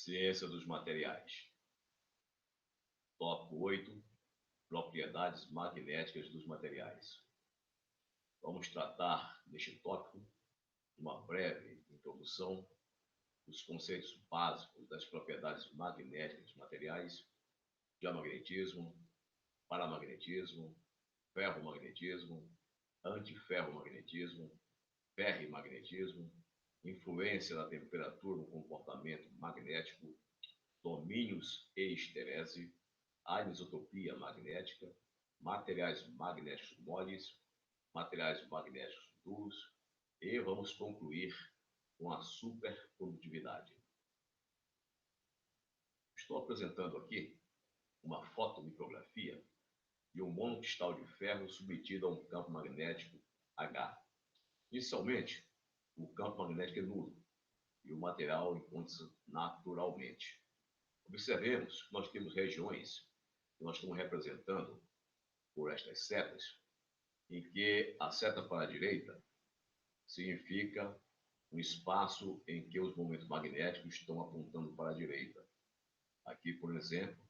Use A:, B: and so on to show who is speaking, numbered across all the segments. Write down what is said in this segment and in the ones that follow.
A: Ciência dos materiais. Tópico 8. Propriedades magnéticas dos materiais. Vamos tratar, neste tópico, de uma breve introdução dos conceitos básicos das propriedades magnéticas dos materiais, diamagnetismo, paramagnetismo, ferromagnetismo, antiferromagnetismo, ferrimagnetismo, influência da temperatura no comportamento magnético, domínios e esterese, anisotropia magnética, materiais magnéticos moles, materiais magnéticos duros, e vamos concluir com a supercondutividade. Estou apresentando aqui uma fotomicrografia de um monocristal de ferro submetido a um campo magnético H. Inicialmente, o campo magnético é nulo e o material encontra-se naturalmente. Observemos que nós temos regiões que nós estamos representando por estas setas, em que a seta para a direita significa um espaço em que os momentos magnéticos estão apontando para a direita. Aqui, por exemplo,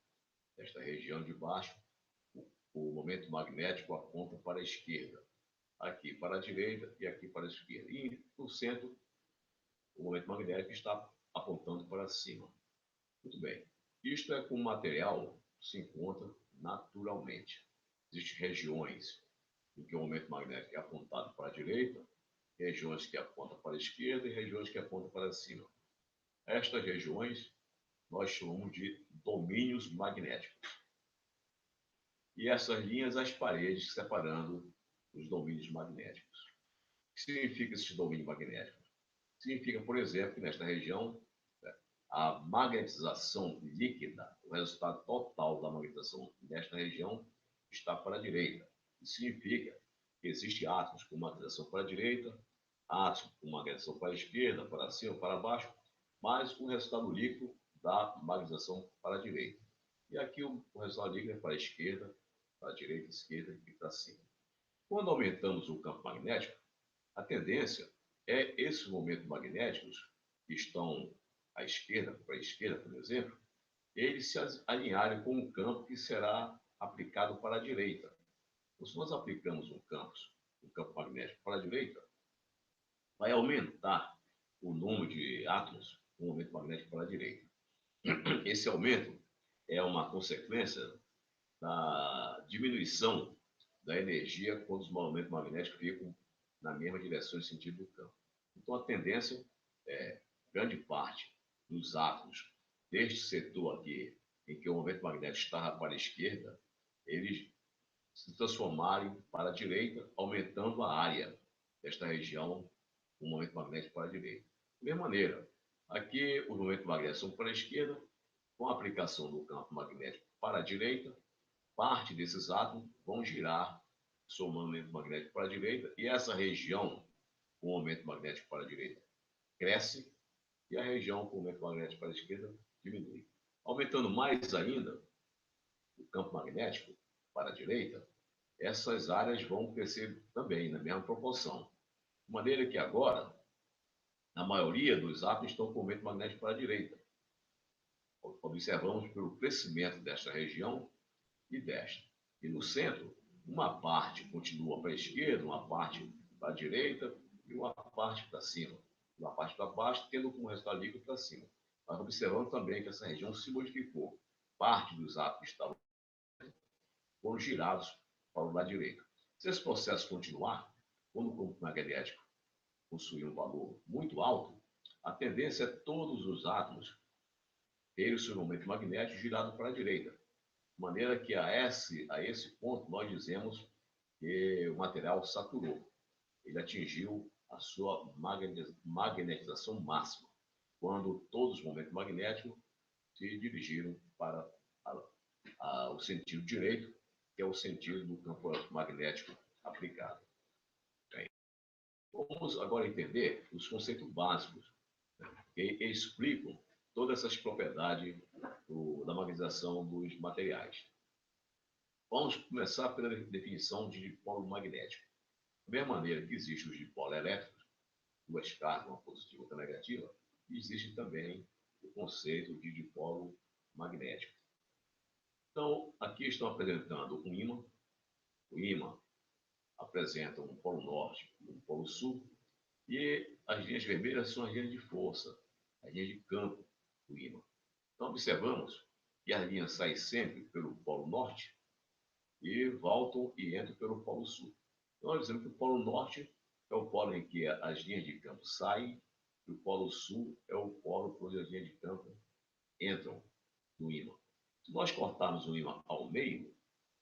A: nesta região de baixo, o momento magnético aponta para a esquerda. Aqui para a direita e aqui para a esquerda. E no centro, o momento magnético está apontando para cima. Muito bem. Isto é como o material se encontra naturalmente. Existem regiões em que o momento magnético é apontado para a direita, regiões que apontam para a esquerda e regiões que apontam para cima. Estas regiões nós chamamos de domínios magnéticos. E essas linhas, as paredes separando os domínios magnéticos. O que significa esses domínios magnéticos? Significa, por exemplo, que nesta região, a magnetização líquida, o resultado total da magnetização nesta região, está para a direita. Isso significa que existem átomos com magnetização para a direita, átomos com magnetização para a esquerda, para cima, para baixo, mas o resultado líquido da magnetização para a direita. E aqui o resultado líquido é para a esquerda, para a direita, esquerda e para cima. Quando aumentamos o campo magnético, a tendência é esses momentos magnéticos que estão à esquerda, para a esquerda, por exemplo, eles se alinharem com o campo que será aplicado para a direita. Então, se nós aplicamos um campo magnético para a direita, vai aumentar o número de átomos com o momento magnético para a direita. Esse aumento é uma consequência da diminuição da energia quando os momentos magnéticos ficam na mesma direção e sentido do campo. Então, a tendência é, grande parte dos átomos deste setor aqui, em que o momento magnético estava para a esquerda, eles se transformarem para a direita, aumentando a área desta região, o momento magnético para a direita. Da mesma maneira, aqui os momentos magnéticos são para a esquerda, com a aplicação do campo magnético para a direita, parte desses átomos vão girar, somando o momento magnético para a direita, e essa região, com o momento magnético para a direita, cresce, e a região com o momento magnético para a esquerda diminui. Aumentando mais ainda o campo magnético para a direita, essas áreas vão crescer também na mesma proporção. De maneira que agora, a maioria dos átomos estão com o momento magnético para a direita. Observamos pelo crescimento desta região e desta. E no centro, uma parte continua para a esquerda, uma parte para a direita e uma parte para cima. Uma parte para baixo, tendo como resultado líquido para cima. Mas observamos também que essa região se modificou. Parte dos átomos estavam foram girados para o lado direito. Se esse processo continuar, quando o campo magnético possuir um valor muito alto, a tendência é todos os átomos terem o seu momento magnético girado para a direita. De maneira que a esse ponto nós dizemos que o material saturou. Ele atingiu a sua magnetização máxima, quando todos os momentos magnéticos se dirigiram para o sentido direito, que é o sentido do campo magnético aplicado. Bem, vamos agora entender os conceitos básicos, né, que explicam todas essas propriedades da magnetização dos materiais. Vamos começar pela definição de dipolo magnético. Da mesma maneira que existem os dipolos elétricos, duas cargas, uma positiva e outra negativa, existe também o conceito de dipolo magnético. Então, aqui estão apresentando um ímã. O ímã apresenta um polo norte e um polo sul, e as linhas vermelhas são as linhas de força, as linhas de campo do ímã. Então, observamos que as linhas saem sempre pelo polo norte e voltam e entram pelo polo sul. Então, nós dizemos que o polo norte é o polo em que as linhas de campo saem, e o polo sul é o polo onde as linhas de campo entram no ímã. Se nós cortarmos o ímã ao meio,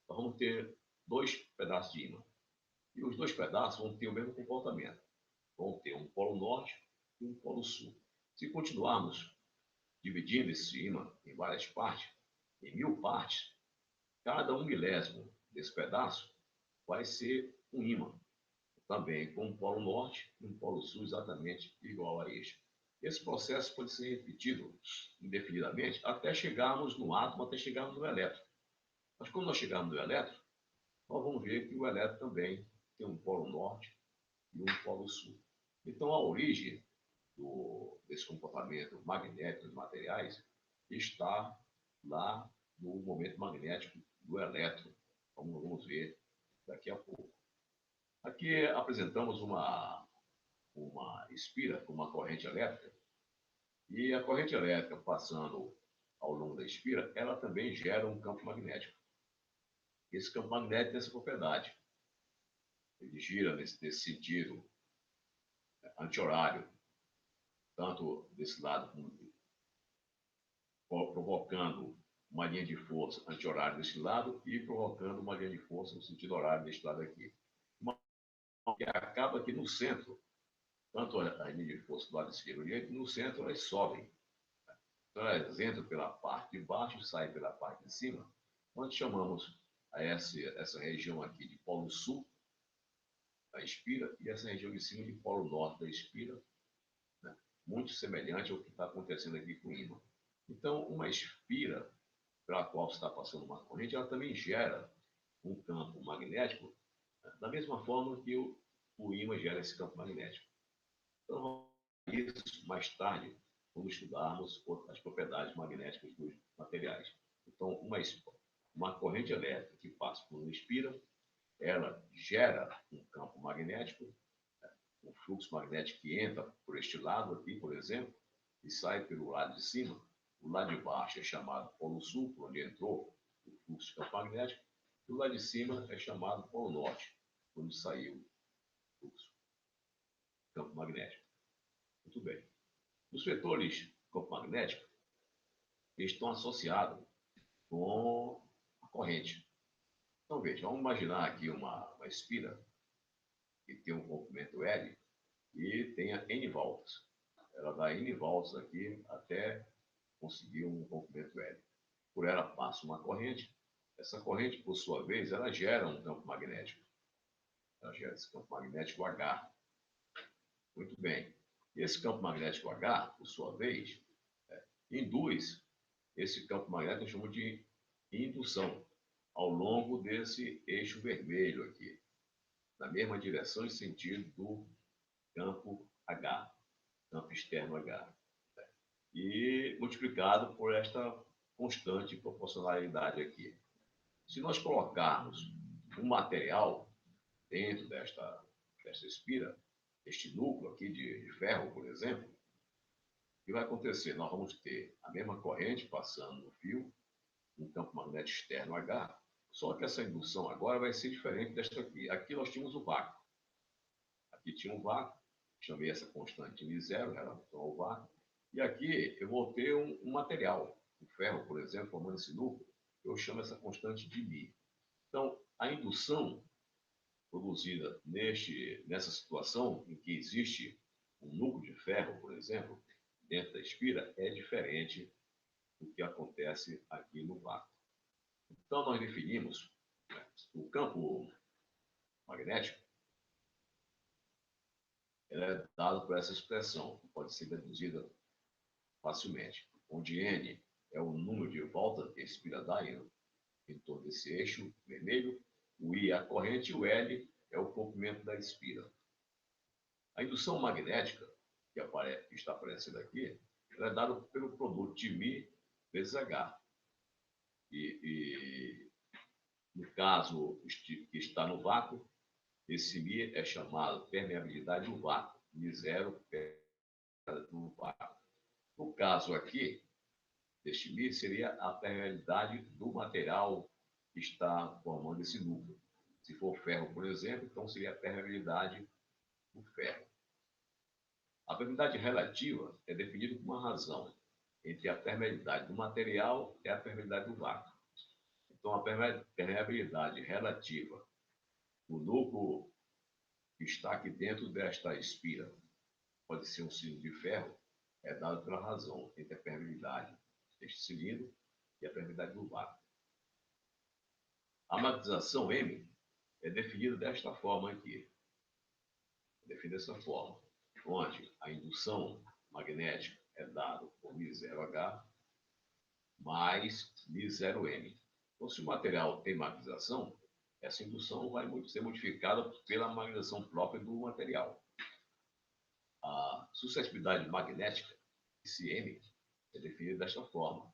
A: nós vamos ter dois pedaços de ímã. E os dois pedaços vão ter o mesmo comportamento. Vão ter um polo norte e um polo sul. Se continuarmos dividindo esse ímã em várias partes, em 1000 partes, cada 1 milésimo desse pedaço vai ser um ímã, também com um polo norte e um polo sul exatamente igual a este. Esse processo pode ser repetido indefinidamente até chegarmos no átomo, até chegarmos no elétron. Mas quando nós chegarmos no elétron, nós vamos ver que o elétron também tem um polo norte e um polo sul. Então, a origem desse comportamento magnético dos materiais está lá no momento magnético do elétron, como vamos ver daqui a pouco. Aqui apresentamos uma espira com uma corrente elétrica, e a corrente elétrica passando ao longo da espira, ela também gera um campo magnético. Esse campo magnético tem essa propriedade. Ele gira nesse sentido anti-horário, tanto desse lado provocando uma linha de força anti-horário desse lado e provocando uma linha de força no sentido horário deste lado aqui. Que acaba que no centro, tanto a linha de força do lado esquerdo e direito, no centro elas sobem. Então elas entram pela parte de baixo e saem pela parte de cima. Nós chamamos a essa região aqui de polo sul da espira e essa região de cima de polo norte da espira, né? Muito semelhante ao que está acontecendo aqui com o ímã. Então, uma espira pela qual está passando uma corrente, ela também gera um campo magnético, né? Da mesma forma que o ímã gera esse campo magnético. Então, isso mais tarde, quando estudarmos as propriedades magnéticas dos materiais. Então, uma corrente elétrica que passa por uma espira, ela gera um campo magnético, né? Um fluxo magnético que entra por este lado aqui, por exemplo, e sai pelo lado de cima. O lado de baixo é chamado polo sul, por onde entrou o fluxo de campo magnético, e o lado de cima é chamado polo norte, onde saiu o fluxo de campo magnético. Muito bem. Os vetores campo magnético estão associados com a corrente. Então, veja, vamos imaginar aqui uma espira que tem um comprimento L e tenha N voltas. Ela dá N voltas aqui até conseguir um comprimento L. Por ela passa uma corrente. Essa corrente, por sua vez, ela gera um campo magnético. Ela gera esse campo magnético H. Muito bem. Esse campo magnético H, por sua vez, induz esse campo magnético, eu chamo de indução, ao longo desse eixo vermelho aqui, na mesma direção e sentido do campo H, campo externo H, e multiplicado por esta constante proporcionalidade aqui. Se nós colocarmos um material dentro desta espira, este núcleo aqui de ferro, por exemplo, o que vai acontecer? Nós vamos ter a mesma corrente passando no fio, um campo magnético externo H, só que essa indução agora vai ser diferente desta aqui. Aqui nós tínhamos o vácuo. Aqui tinha um vácuo, chamei essa constante de zero, em relação ao vácuo. E aqui eu vou ter um material, o ferro, por exemplo, formando esse núcleo, eu chamo essa constante de μ. Então, a indução produzida nessa situação em que existe um núcleo de ferro, por exemplo, dentro da espira, é diferente do que acontece aqui no vácuo. Então, nós definimos, né, o campo magnético, ele é dado por essa expressão, que pode ser deduzida facilmente, onde N é o número de voltas que a espira dá em torno desse eixo vermelho, o I é a corrente e o L é o comprimento da espira. A indução magnética, que está aparecendo aqui, ela é dada pelo produto de μ vezes H. E no caso que está no vácuo, esse μ é chamado permeabilidade do vácuo, μ0 do vácuo. No caso aqui, deste μ seria a permeabilidade do material que está formando esse núcleo. Se for ferro, por exemplo, então seria a permeabilidade do ferro. A permeabilidade relativa é definida por uma razão entre a permeabilidade do material e a permeabilidade do vácuo. Então, a permeabilidade relativa do núcleo que está aqui dentro desta espira, pode ser um cilindro de ferro, é dado pela razão entre a permeabilidade deste cilindro e a permeabilidade do vácuo. A magnetização M é definida desta forma aqui. Definida dessa forma, onde a indução magnética é dada por μ0H mais μ0M. Então, se o material tem magnetização, essa indução vai ser modificada pela magnetização própria do material. A suscetibilidade magnética, esse M, é definida desta forma.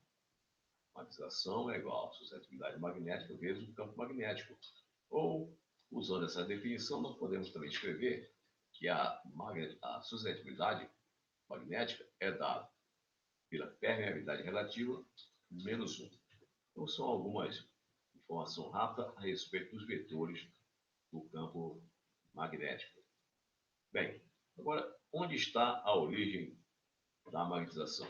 A: Magnetização é igual a suscetibilidade magnética vezes o campo magnético. Ou, usando essa definição, nós podemos também escrever que a suscetibilidade magnética é dada pela permeabilidade relativa menos 1. Então, são algumas informações rápidas a respeito dos vetores do campo magnético. Bem, agora, onde está a origem da magnetização?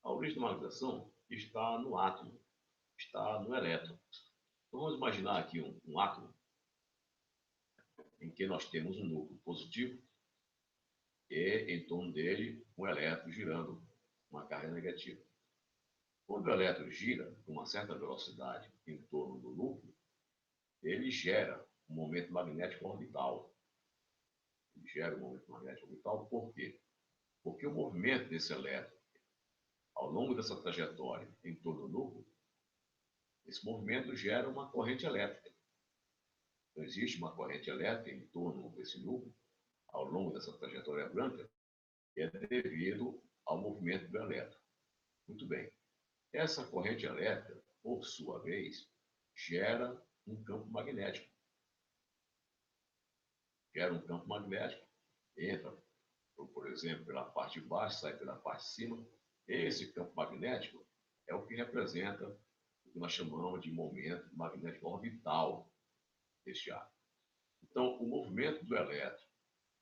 A: A origem da magnetização está no átomo, está no elétron. Então, vamos imaginar aqui um átomo em que nós temos um núcleo positivo e, em torno dele, um elétron girando uma carga negativa. Quando o elétron gira com uma certa velocidade em torno do núcleo, ele gera um momento magnético orbital. Ele gera um momento magnético orbital por quê? Porque o movimento desse elétron, ao longo dessa trajetória em torno do núcleo, esse movimento gera uma corrente elétrica. Então, existe uma corrente elétrica em torno desse núcleo, ao longo dessa trajetória branca, que é devido ao movimento do elétron. Muito bem. Essa corrente elétrica, por sua vez, gera um campo magnético. Gera um campo magnético, entra, por exemplo, pela parte de baixo, sai pela parte de cima. Esse campo magnético é o que representa o que nós chamamos de momento magnético orbital deste átomo. Então, o movimento do elétron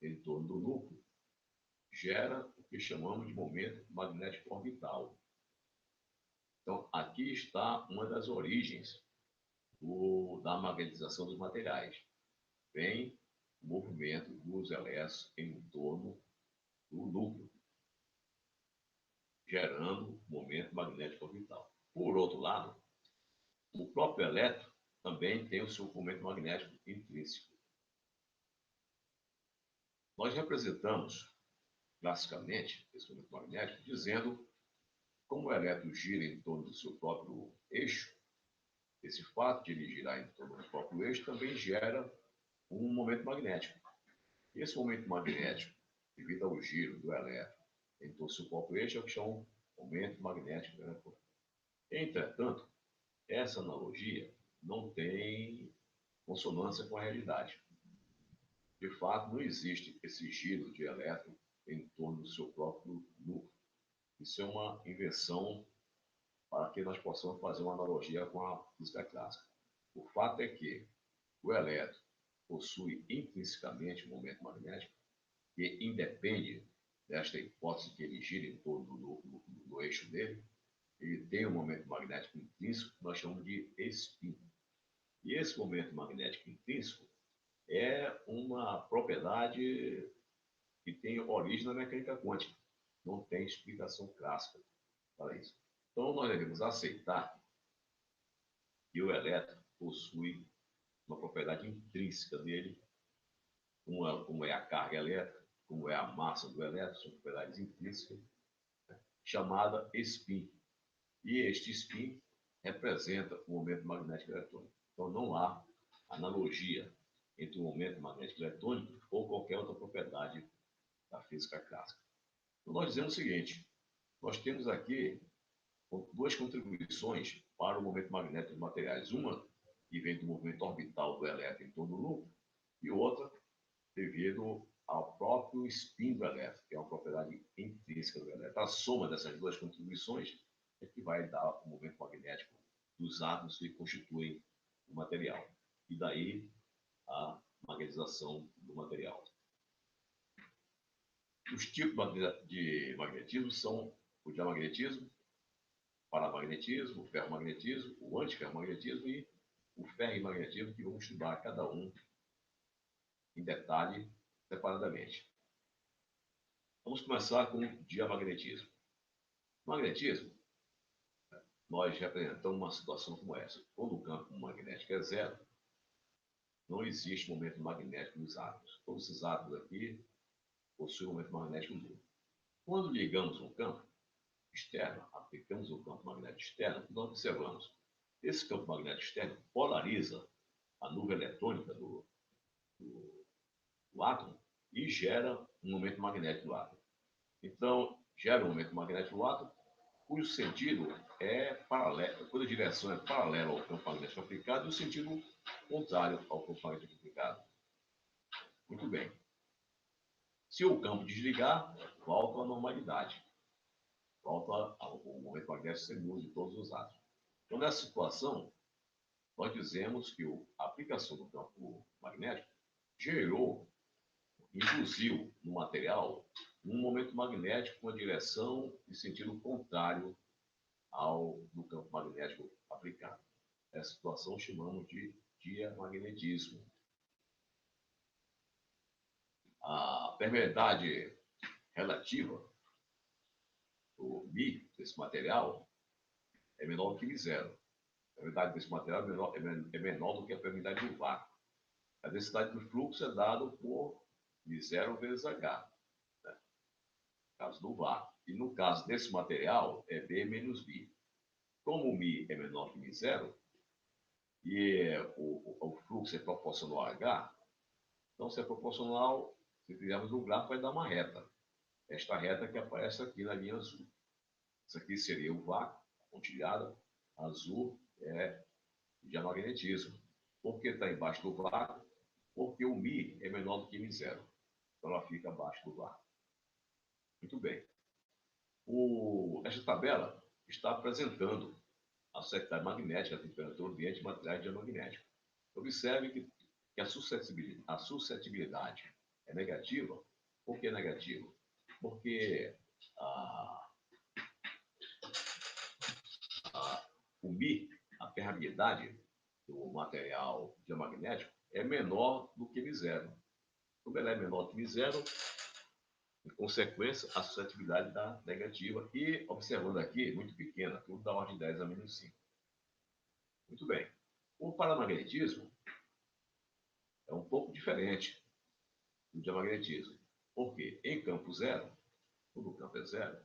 A: em torno do núcleo gera o que chamamos de momento magnético orbital. Então, aqui está uma das origens da magnetização dos materiais. Vem o movimento dos elétrons em torno do núcleo, gerando momento magnético orbital. Por outro lado, o próprio elétron também tem o seu momento magnético intrínseco. Nós representamos, classicamente, esse momento magnético, dizendo como o elétron gira em torno do seu próprio eixo, esse fato de ele girar em torno do próprio eixo também gera um momento magnético. E esse momento magnético, devido ao giro do elétron em torno do seu próprio eixo, é o que chamam de momento magnético elétrico. Entretanto, essa analogia não tem consonância com a realidade. De fato, não existe esse giro de elétron em torno do seu próprio núcleo. Isso é uma invenção para que nós possamos fazer uma analogia com a física clássica. O fato é que o elétron possui intrinsecamente um momento magnético que independe desta hipótese que ele gira em torno do núcleo, do eixo dele. Ele tem um momento magnético intrínseco que nós chamamos de spin. E esse momento magnético intrínseco é uma propriedade que tem origem na mecânica quântica. Não tem explicação clássica para isso. Então, nós devemos aceitar que o elétron possui uma propriedade intrínseca dele, como é a carga elétrica, como é a massa do elétron, são propriedades intrínsecas, chamada spin. E este spin representa o momento magnético eletrônico. Então, não há analogia entre o momento magnético eletrônico ou qualquer outra propriedade da física clássica. Então, nós dizemos o seguinte, nós temos aqui duas contribuições para o momento magnético dos materiais. Uma que vem do movimento orbital do elétron em torno do núcleo, e outra devido ao próprio spin do elétron, que é uma propriedade intrínseca do elétron. A soma dessas duas contribuições é que vai dar o movimento magnético dos átomos que constituem o material. E daí a magnetização do material. Os tipos de magnetismo são o diamagnetismo, o paramagnetismo, o ferromagnetismo, o antiferromagnetismo e o ferrimagnetismo, que vamos estudar cada um em detalhe, separadamente. Vamos começar com o diamagnetismo. O magnetismo, nós representamos uma situação como essa. Quando o campo magnético é zero, não existe momento magnético nos átomos. Todos esses átomos aqui possuem um momento magnético nulo. Quando ligamos um campo externo, aplicamos um campo magnético externo, nós observamos. Esse campo magnético externo polariza a nuvem eletrônica do átomo e gera um momento magnético do átomo. Então, gera um momento magnético do átomo, cujo sentido é paralelo, cuja direção é paralela ao campo magnético aplicado e o sentido contrário ao campo magnético aplicado. Muito bem. Se o campo desligar, volta à normalidade. Volta ao momento magnético ser nulo de todos os átomos. Então, nessa situação, nós dizemos que a aplicação do campo magnético induziu no material um momento magnético com a direção e sentido contrário ao do campo magnético aplicado. Essa situação chamamos de diamagnetismo. A permeabilidade relativa do Mi desse material é menor do que M0. A permeabilidade desse material é menor do que a permeabilidade do vácuo. A densidade do fluxo é dada por M0 vezes H, né? No caso do vácuo. E no caso desse material, é B menos B. Como o Mi é menor que M0, e o fluxo é proporcional a H, então se é proporcional, se fizermos um gráfico, vai dar uma reta. Esta reta que aparece aqui na linha azul. Isso aqui seria o vácuo, pontilhada, azul é diamagnetismo. Por que está embaixo do vácuo? Porque o Mi é menor do que M0. Então ela fica abaixo do vácuo. Muito bem. Esta tabela está apresentando a suscetibilidade magnética, a temperatura ambiente e materiais diamagnéticos. Observe que a suscetibilidade é negativa. Por que negativa? Porque o Mi, a permeabilidade do material diamagnético, é menor do que M0. Como ela é menor que M0, em consequência, a suscetibilidade está negativa. E, observando aqui, muito pequena, tudo da ordem de 10 a menos 5. Muito bem. O paramagnetismo é um pouco diferente do diamagnetismo. Por quê? Em campo zero, quando o campo é zero,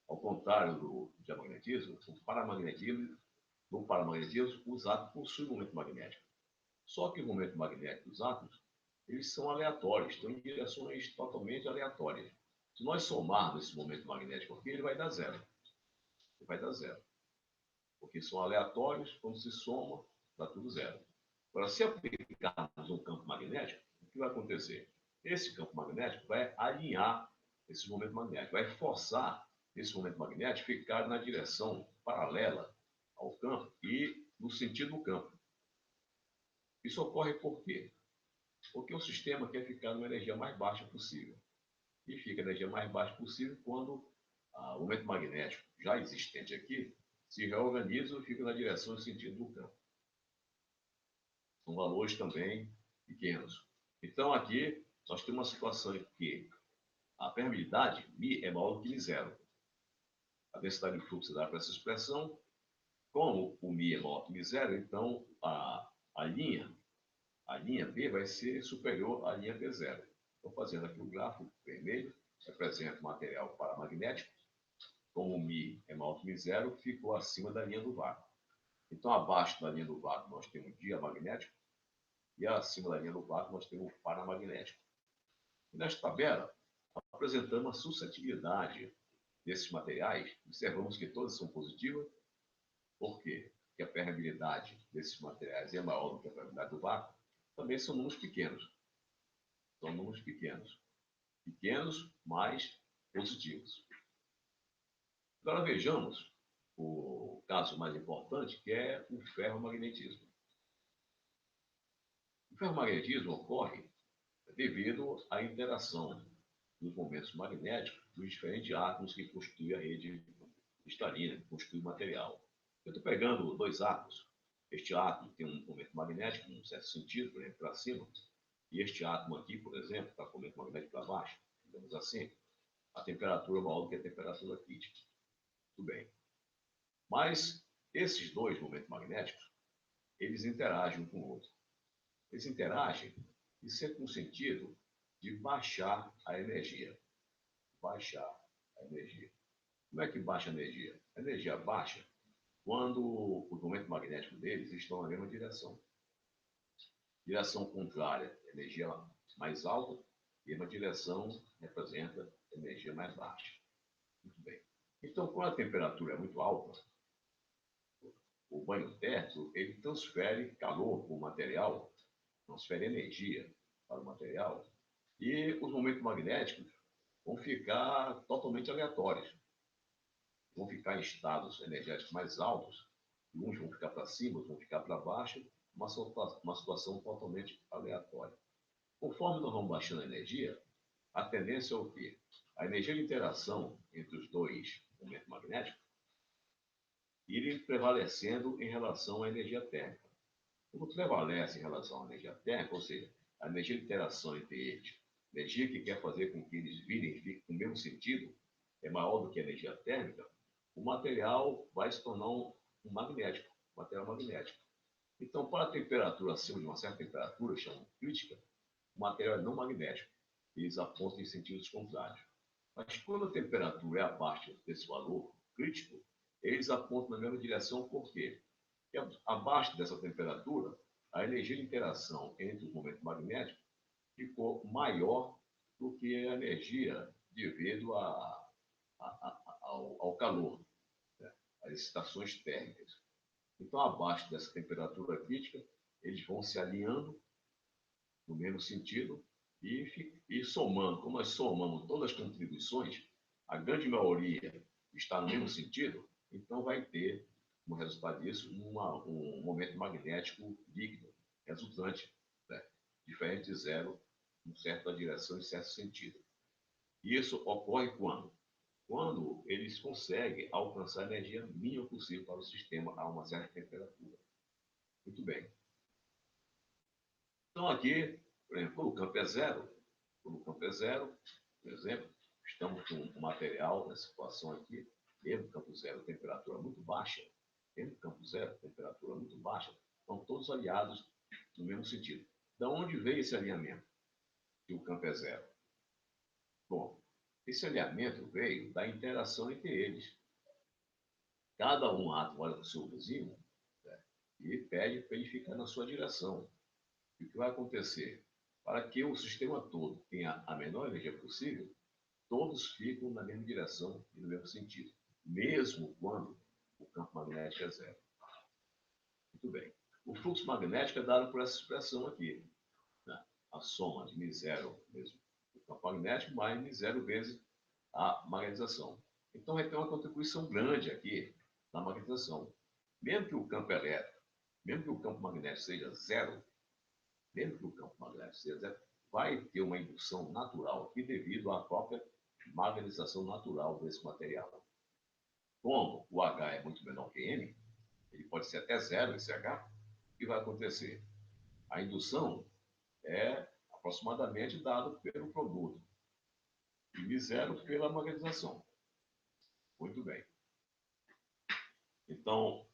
A: ao contrário do diamagnetismo, no paramagnetismo, os átomos possuem momento magnético. Só que o momento magnético dos átomos, eles são aleatórios, estão em direções totalmente aleatórias. Se nós somarmos esse momento magnético aqui, ele vai dar zero. Ele vai dar zero. Porque são aleatórios, quando se soma, dá tudo zero. Agora, se aplicarmos um campo magnético, o que vai acontecer? Esse campo magnético vai alinhar esse momento magnético, vai forçar esse momento magnético a ficar na direção paralela ao campo e no sentido do campo. Isso ocorre por quê? Porque o sistema quer ficar numa energia mais baixa possível. E fica a energia mais baixa possível quando o momento magnético já existente aqui se reorganiza e fica na direção e sentido do campo. São valores também pequenos. Então, aqui, nós temos uma situação em que a permeabilidade, Mi, é maior do que M0. A densidade de fluxo dá para essa expressão. Como o Mi é maior que M0, então a linha B vai ser superior à linha B0. Estou fazendo aqui o gráfico vermelho, representa o material paramagnético. Como o Mi é maior que M0, ficou acima da linha do vácuo. Então, abaixo da linha do vácuo, nós temos o diamagnético, e acima da linha do vácuo, nós temos o paramagnético. E nesta tabela, apresentamos a suscetibilidade desses materiais, observamos que todas são positivas. Por quê? Porque a permeabilidade desses materiais é maior do que a permeabilidade do vácuo. Também são números pequenos. São números pequenos. Pequenos, mas positivos. Agora vejamos o caso mais importante, que é o ferromagnetismo. O ferromagnetismo ocorre devido à interação dos momentos magnéticos dos diferentes átomos que constituem a rede cristalina, que constitui o material. Eu estou pegando dois átomos. Este átomo tem um momento magnético, num certo sentido, por exemplo, para cima, e este átomo aqui, por exemplo, está com o momento magnético para baixo, digamos assim, a temperatura é maior do que a temperatura crítica. Tudo bem. Mas esses dois momentos magnéticos, eles interagem um com o outro. Eles interagem e sempre no sentido de baixar a energia. Baixar a energia. Como é que baixa a energia? A energia baixa quando o momento magnético deles estão na mesma direção. Direção contrária, energia mais alta, e uma direção representa energia mais baixa. Muito bem. Então, quando a temperatura é muito alta, o banho térmico ele transfere calor para o material, transfere energia para o material, e os momentos magnéticos vão ficar totalmente aleatórios. Vão ficar em estados energéticos mais altos, e uns vão ficar para cima, outros vão ficar para baixo, uma situação totalmente aleatória. Conforme nós vamos baixando a energia, a tendência é o quê? A energia de interação entre os dois momentos magnéticos irem prevalecendo em relação à energia térmica. Quando prevalece em relação à energia térmica, ou seja, a energia de interação entre eles, a energia que quer fazer com que eles virem e fiquem no mesmo sentido, é maior do que a energia térmica, o material vai se tornar um magnético, um material magnético. Então, para a temperatura acima de uma certa temperatura, chamamos crítica, o material é não magnético. Eles apontam em sentidos contrários. Mas quando a temperatura é abaixo desse valor crítico, eles apontam na mesma direção. Por quê? Porque abaixo dessa temperatura, a energia de interação entre os momentos magnéticos ficou maior do que a energia devido ao calor, né? As excitações térmicas. Então, abaixo dessa temperatura crítica, eles vão se alinhando no mesmo sentido e somando. Como nós somamos todas as contribuições, a grande maioria está no mesmo sentido, então vai ter, como resultado disso, um momento magnético líquido, resultante, né, diferente de zero, em certa direção, em certo sentido. E isso ocorre quando? Quando eles conseguem alcançar a energia mínima possível para o sistema a uma certa temperatura. Muito bem. Então, aqui, por exemplo, o campo é zero. Quando o campo é zero, por exemplo, estamos com um material nessa situação aqui, mesmo campo zero, temperatura muito baixa, mesmo campo zero, temperatura muito baixa, estão todos aliados no mesmo sentido. De onde veio esse alinhamento? Que o campo é zero. Bom, esse alinhamento veio da interação entre eles. Cada um átomo olha para o seu vizinho, né, e pede para ele ficar na sua direção. E o que vai acontecer? Para que o sistema todo tenha a menor energia possível, todos ficam na mesma direção e no mesmo sentido, mesmo quando o campo magnético é zero. Muito bem. O fluxo magnético é dado por essa expressão aqui, né? A soma de μ0 mesmo, o campo magnético, mais μ0 vezes a magnetização. Então, vai ter uma contribuição grande aqui na magnetização. Mesmo que o campo elétrico, mesmo que o campo magnético seja zero, mesmo que o campo magnético seja zero, vai ter uma indução natural aqui devido à própria magnetização natural desse material. Como o H é muito menor que M, ele pode ser até zero esse H, o que vai acontecer? A indução é aproximadamente dada pelo produto e μ0 pela magnetização. Muito bem. Então,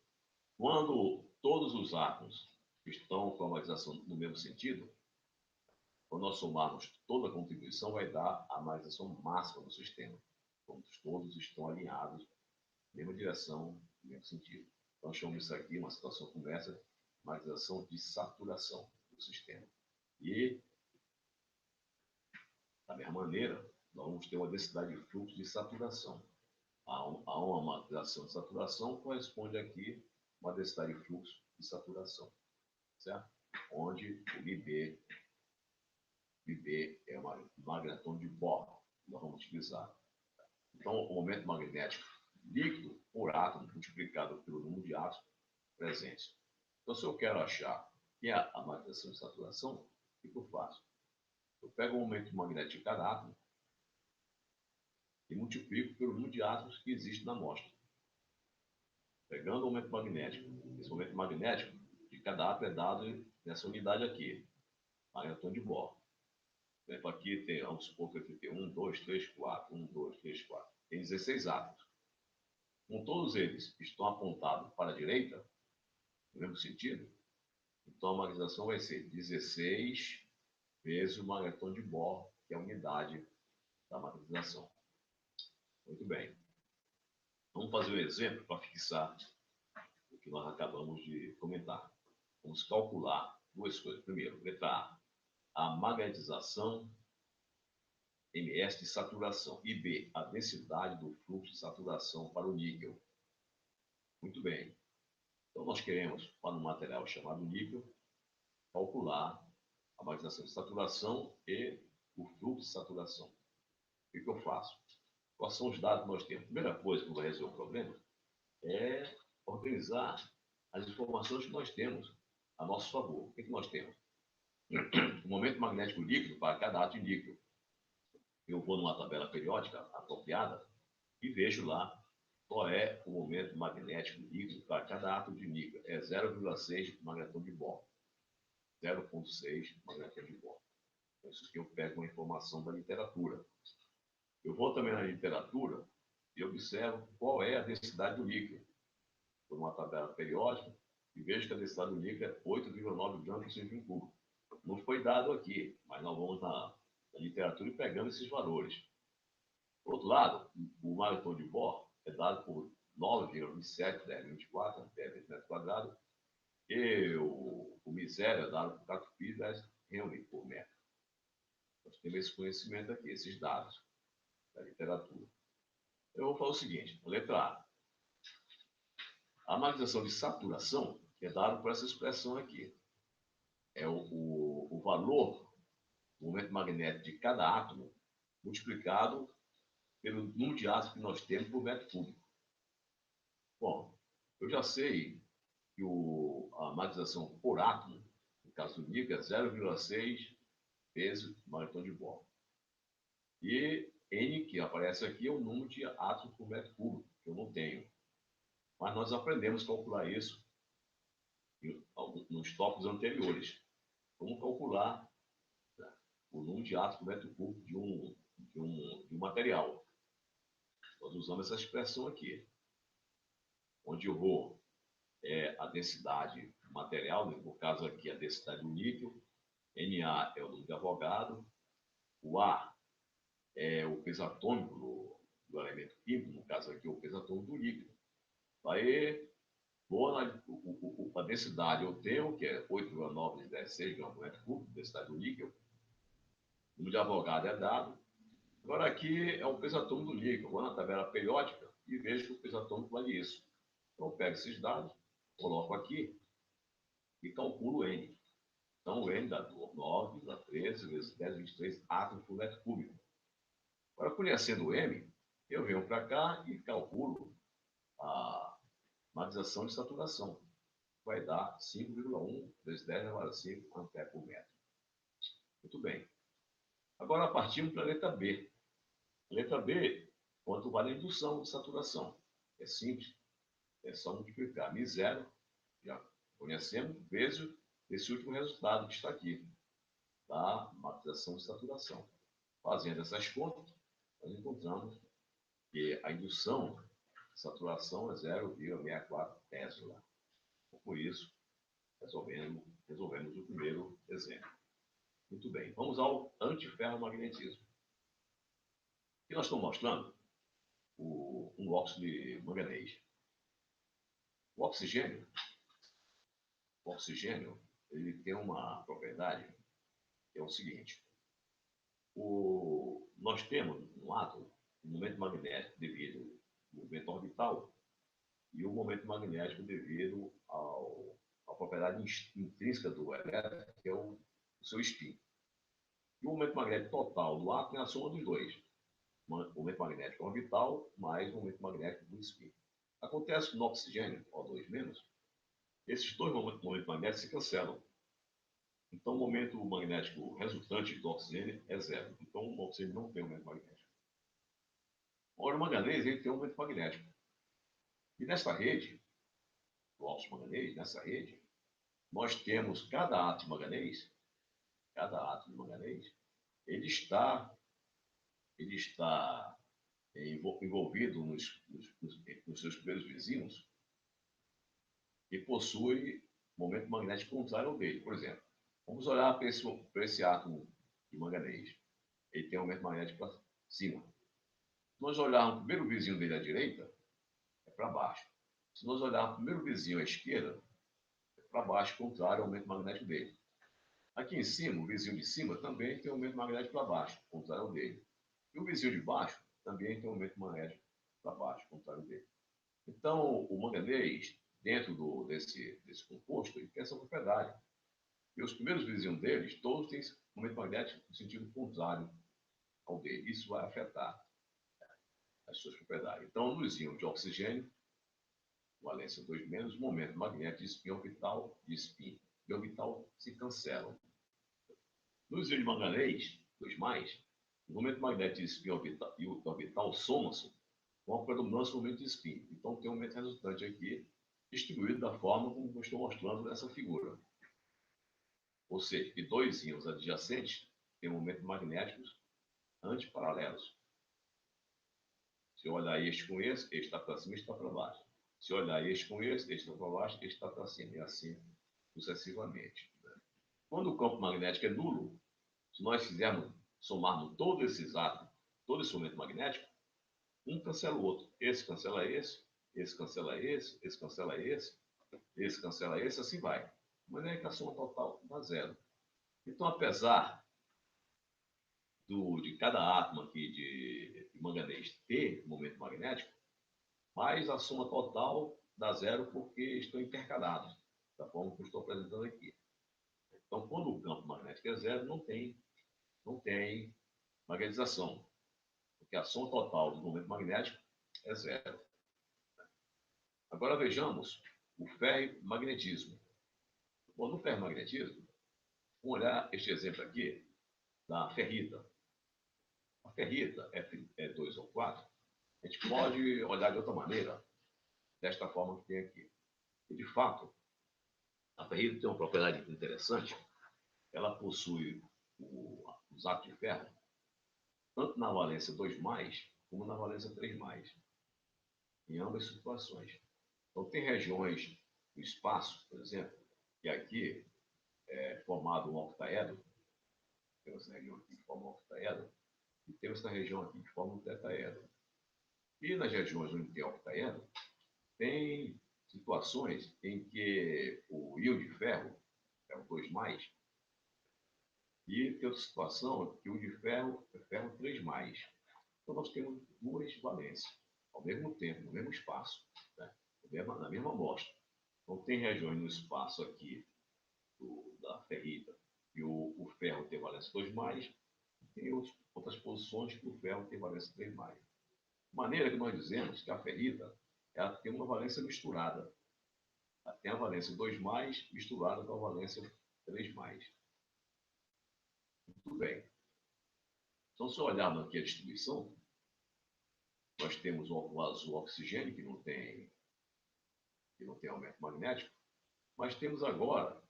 A: quando todos os átomos estão com a magnetização no mesmo sentido, quando nós somarmos toda a contribuição, vai dar a magnetização máxima do sistema. Quando todos estão alinhados na mesma direção, no mesmo sentido. Então, chamamos isso aqui, uma situação como essa, magnetização de saturação do sistema. E, da mesma maneira, nós vamos ter uma densidade de fluxo de saturação. a uma magnetização de saturação corresponde aqui uma densidade de fluxo de saturação, certo? Onde o Ib é uma magnetron de Bohr, que nós vamos utilizar. Então, o momento magnético líquido por átomo multiplicado pelo número de átomos presentes. Então, se eu quero achar que é a magnetização de saturação, o que eu faço? Eu pego o momento magnético de cada átomo e multiplico pelo número de átomos que existe na amostra. Pegando o momento magnético, esse momento magnético de cada átomo é dado nessa unidade aqui, magnetron de Bohr. Por exemplo, aqui tem, vamos supor que aqui tem 1, 2, 3, 4, 1, 2, 3, 4. Tem 16 átomos. Com todos eles estão apontados para a direita, no mesmo sentido, então a magnetização vai ser 16 vezes o magnetron de Bohr, que é a unidade da magnetização. Muito bem. Vamos fazer um exemplo para fixar o que nós acabamos de comentar. Vamos calcular duas coisas. Primeiro, letra A magnetização ms de saturação e B, a densidade do fluxo de saturação para o níquel. Muito bem. Então, nós queremos, para um material chamado níquel, calcular a magnetização de saturação e o fluxo de saturação. O que eu faço? Quais são os dados que nós temos? A primeira coisa que eu vou resolver o problema é organizar as informações que nós temos a nosso favor. O que nós temos? O momento magnético líquido para cada átomo de níquel. Eu vou numa tabela periódica apropriada e vejo lá qual é o momento magnético líquido para cada átomo de níquel. É 0,6 magnetron de Bohr. 0,6 magnetron de Bohr. Isso aqui eu pego uma informação da literatura. Eu vou também na literatura e observo qual é a densidade do líquido. Por uma tabela periódica e vejo que a densidade do líquido é 8,9 gramas por centímetro cúbico. Não foi dado aqui, mas nós vamos na literatura e pegando esses valores. Por outro lado, o magnetron de Bohr é dado por 9,27, 10,24, 10 metros quadrados, e o misério é dado por 4 pi, 10 Henry por metro. Nós temos esse conhecimento aqui, esses dados da literatura. Eu vou falar o seguinte, letra A. A magnetização de saturação é dada por essa expressão aqui. É o valor do momento magnético de cada átomo multiplicado pelo número de átomos que nós temos por metro cúbico. Bom, eu já sei que a magnetização por átomo, no caso do níquel, é 0,6 vezes o magnetron de Bohr. E N, que aparece aqui, é o número de átomos por metro cúbico, que eu não tenho. Mas nós aprendemos a calcular isso nos tópicos anteriores. Vamos calcular, né, o número de átomos por metro cúbico de um material. Nós usamos essa expressão aqui, onde o Rho é a densidade material, no caso aqui a densidade do níquel, Na é o número de Avogadro, o A é o peso atômico do elemento químico, no caso aqui o peso atômico do líquido. Aí, a densidade eu tenho, que é 8,916 gramas por metro cúbico, densidade do níquel. O número de Avogadro é dado. Agora aqui é o peso atômico do níquel. Eu vou na tabela periódica e vejo que o peso atômico vale isso. Então eu pego esses dados, coloco aqui e calculo o N. Então o N dá 9, dá 13 vezes 10, 23 átomos por metro cúbico. Agora, conhecendo o M, eu venho para cá e calculo a magnetização de saturação. Vai dar 5,1 vezes 10 elevado a 5 ampere por metro. Muito bem. Agora partimos para a letra B. A letra B, quanto vale a indução de saturação? É simples. É só multiplicar μ0, já conhecemos, vezes esse último resultado que está aqui, da magnetização de saturação. Fazendo essas contas, nós encontramos que a indução de saturação é 0,64 Tesla. Por isso, resolvemos o primeiro exemplo. Muito bem, vamos ao antiferromagnetismo. Aqui nós estamos mostrando um óxido de manganês. O oxigênio, ele tem uma propriedade que é o seguinte. Nós temos no átomo um momento magnético devido orbital e o momento magnético devido à propriedade intrínseca do elétron, que é o seu spin. E o momento magnético total do átomo é a soma dos dois. O momento magnético orbital mais o momento magnético do spin. Acontece no oxigênio, O2-, esses dois momentos magnéticos se cancelam. Então, o momento magnético resultante do oxigênio é zero. Então, o oxigênio não tem momento magnético. Ora, o manganês ele tem um momento magnético. E nessa rede, do óxido manganês, nessa rede, nós temos cada átomo de manganês, ele está envolvido nos seus primeiros vizinhos e possui momento magnético contrário ao dele. Por exemplo, vamos olhar para esse átomo de manganês. Ele tem um momento magnético para cima. Se nós olharmos o primeiro vizinho dele à direita, é para baixo. Se nós olharmos o primeiro vizinho à esquerda, é para baixo, contrário ao momento magnético dele. Aqui em cima, o vizinho de cima também tem um momento magnético para baixo, contrário ao dele. E o vizinho de baixo também tem um momento magnético para baixo, contrário ao dele. Então, o manganês, dentro desse composto, ele tem essa propriedade. E os primeiros vizinhos deles, todos têm momento magnético no sentido contrário ao dele. Isso vai afetar as suas propriedades. Então, nos íons de oxigênio, valência 2-, momento magnético de spin orbital e orbital se cancelam. Nos íons de manganês, 2+, o momento magnético de spin orbital e o orbital somam-se com a predominância do momento de spin. Então, tem um momento resultante aqui, distribuído da forma como eu estou mostrando nessa figura. Ou seja, que dois íons adjacentes têm momentos magnéticos antiparalelos. Se eu olhar este com este está para cima e este está para baixo. Se eu olhar este com este está para baixo, este está para cima. E assim sucessivamente. Quando o campo magnético é nulo, se nós somarmos todos esses átomos, todo esse momento magnético, um cancela o outro. Esse cancela esse, esse cancela esse, esse cancela esse, esse cancela esse, assim vai. Mas é que a soma total dá zero. Então, apesar de cada átomo aqui de manganês ter momento magnético, mas a soma total dá zero porque estão intercalados, da forma que eu estou apresentando aqui. Então, quando o campo magnético é zero, não tem magnetização, porque a soma total do momento magnético é zero. Agora vejamos o ferromagnetismo. Bom, no ferromagnetismo, vamos olhar este exemplo aqui da ferrita. A ferrita Fe2 ou 4, a gente pode olhar de outra maneira, desta forma que tem aqui. E, de fato, a ferrita tem uma propriedade interessante. Ela possui os átomos de ferro, tanto na valência 2+, como na valência 3+, em ambas situações. Então, tem regiões do espaço, por exemplo, que aqui é formado um octaedro, temos essa região aqui que forma um octaedro, e temos essa região aqui que forma um tetaedro. E nas regiões onde tem octaedro, tem situações em que o íon de ferro é o 2+, e tem outra situação que o de ferro é ferro 3+. Então, nós temos duas valências, ao mesmo tempo, no mesmo espaço, né? Na mesma amostra. Então, tem regiões no espaço aqui da ferrita e o ferro tem valência 2+, e tem outras posições que o ferro tem valência 3+. De maneira que nós dizemos que a ferrita ela tem uma valência misturada. Ela tem a valência 2+ misturada com a valência 3+. Muito bem. Então, se olharmos aqui a distribuição, nós temos o azul oxigênio, que não tem aumento magnético, mas temos agora,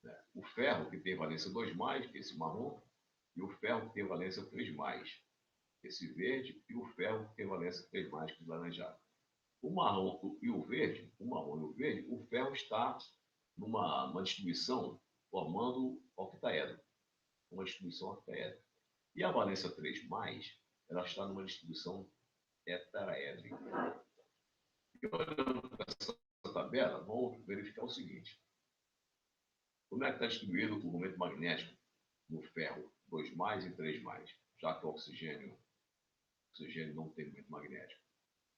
A: né, o ferro, que tem valência 2+, que é esse marrom, e o ferro que tem valência 3+, esse verde, e o ferro que tem valência 3+, que é o laranjado. O marrom e o verde, o ferro está numa distribuição formando octaedro, uma distribuição octaedro. E a valência 3+, ela está numa distribuição tetraédrica. E olhando para essa tabela, vamos verificar o seguinte. Como é que está distribuído o momento magnético no ferro 2+ e 3+, já que o oxigênio não tem momento magnético?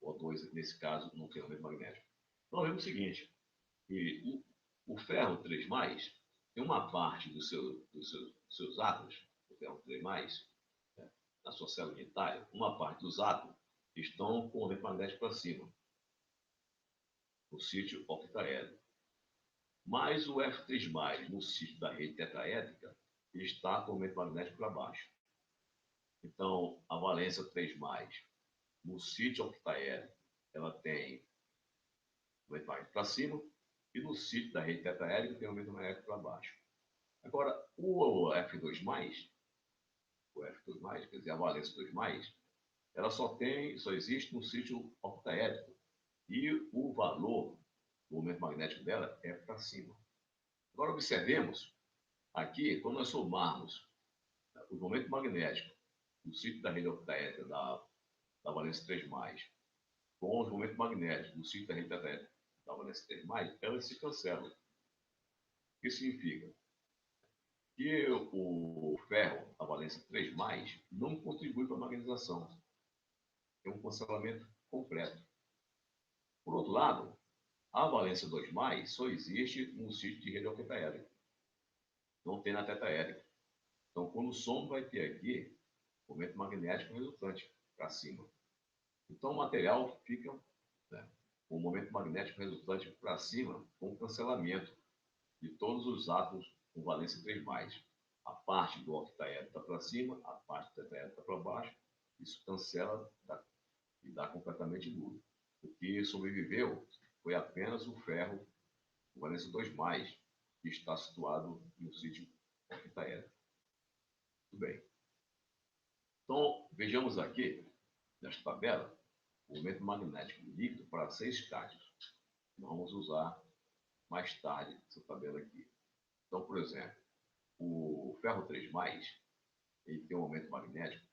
A: O2, nesse caso, não tem momento magnético. Então, vemos o seguinte, que o ferro 3+, tem uma parte dos seus átomos, o ferro 3+, né, na sua célula unitária, uma parte dos átomos estão com o momento magnético para cima, no sítio octaédrico. Mas o F3+, no sítio da rede tetraédrica, está com o momento magnético para baixo. Então, a valência 3+, no sítio octaédrico, ela tem o momento magnético para cima, e no sítio da rede tetraédrica tem o momento magnético para baixo. Agora, o F2+, quer dizer, a valência 2+, ela só existe no sítio octaédrico. E o valor do momento magnético dela é para cima. Agora, observemos aqui, quando nós somarmos o momento magnético do sítio da rede octaédrica da valência 3+, com os momentos magnéticos do sítio da rede tetraédrica da valência 3+, elas se cancelam. O que significa? Que o ferro, a valência 3+, não contribui para a magnetização. É um cancelamento completo. Por outro lado, a valência 2+, só existe no sítio de rede octaédrica. Não tem na tetraédrica. Então, quando soma, vai ter aqui o momento magnético resultante para cima. Então, o material fica, né, com o momento magnético resultante para cima, com cancelamento de todos os átomos com valência 3+. A parte do octaédrico está para cima, a parte do tetraédrico está para baixo. Isso cancela e dá completamente nulo. O que sobreviveu foi apenas o ferro com valência 2+, que está situado no sítio octaédrico. Muito bem. Então, vejamos aqui, nesta tabela, o momento magnético líquido para 6 cátions. Nós vamos usar mais tarde essa tabela aqui. Então, por exemplo, o ferro 3+, ele tem um momento magnético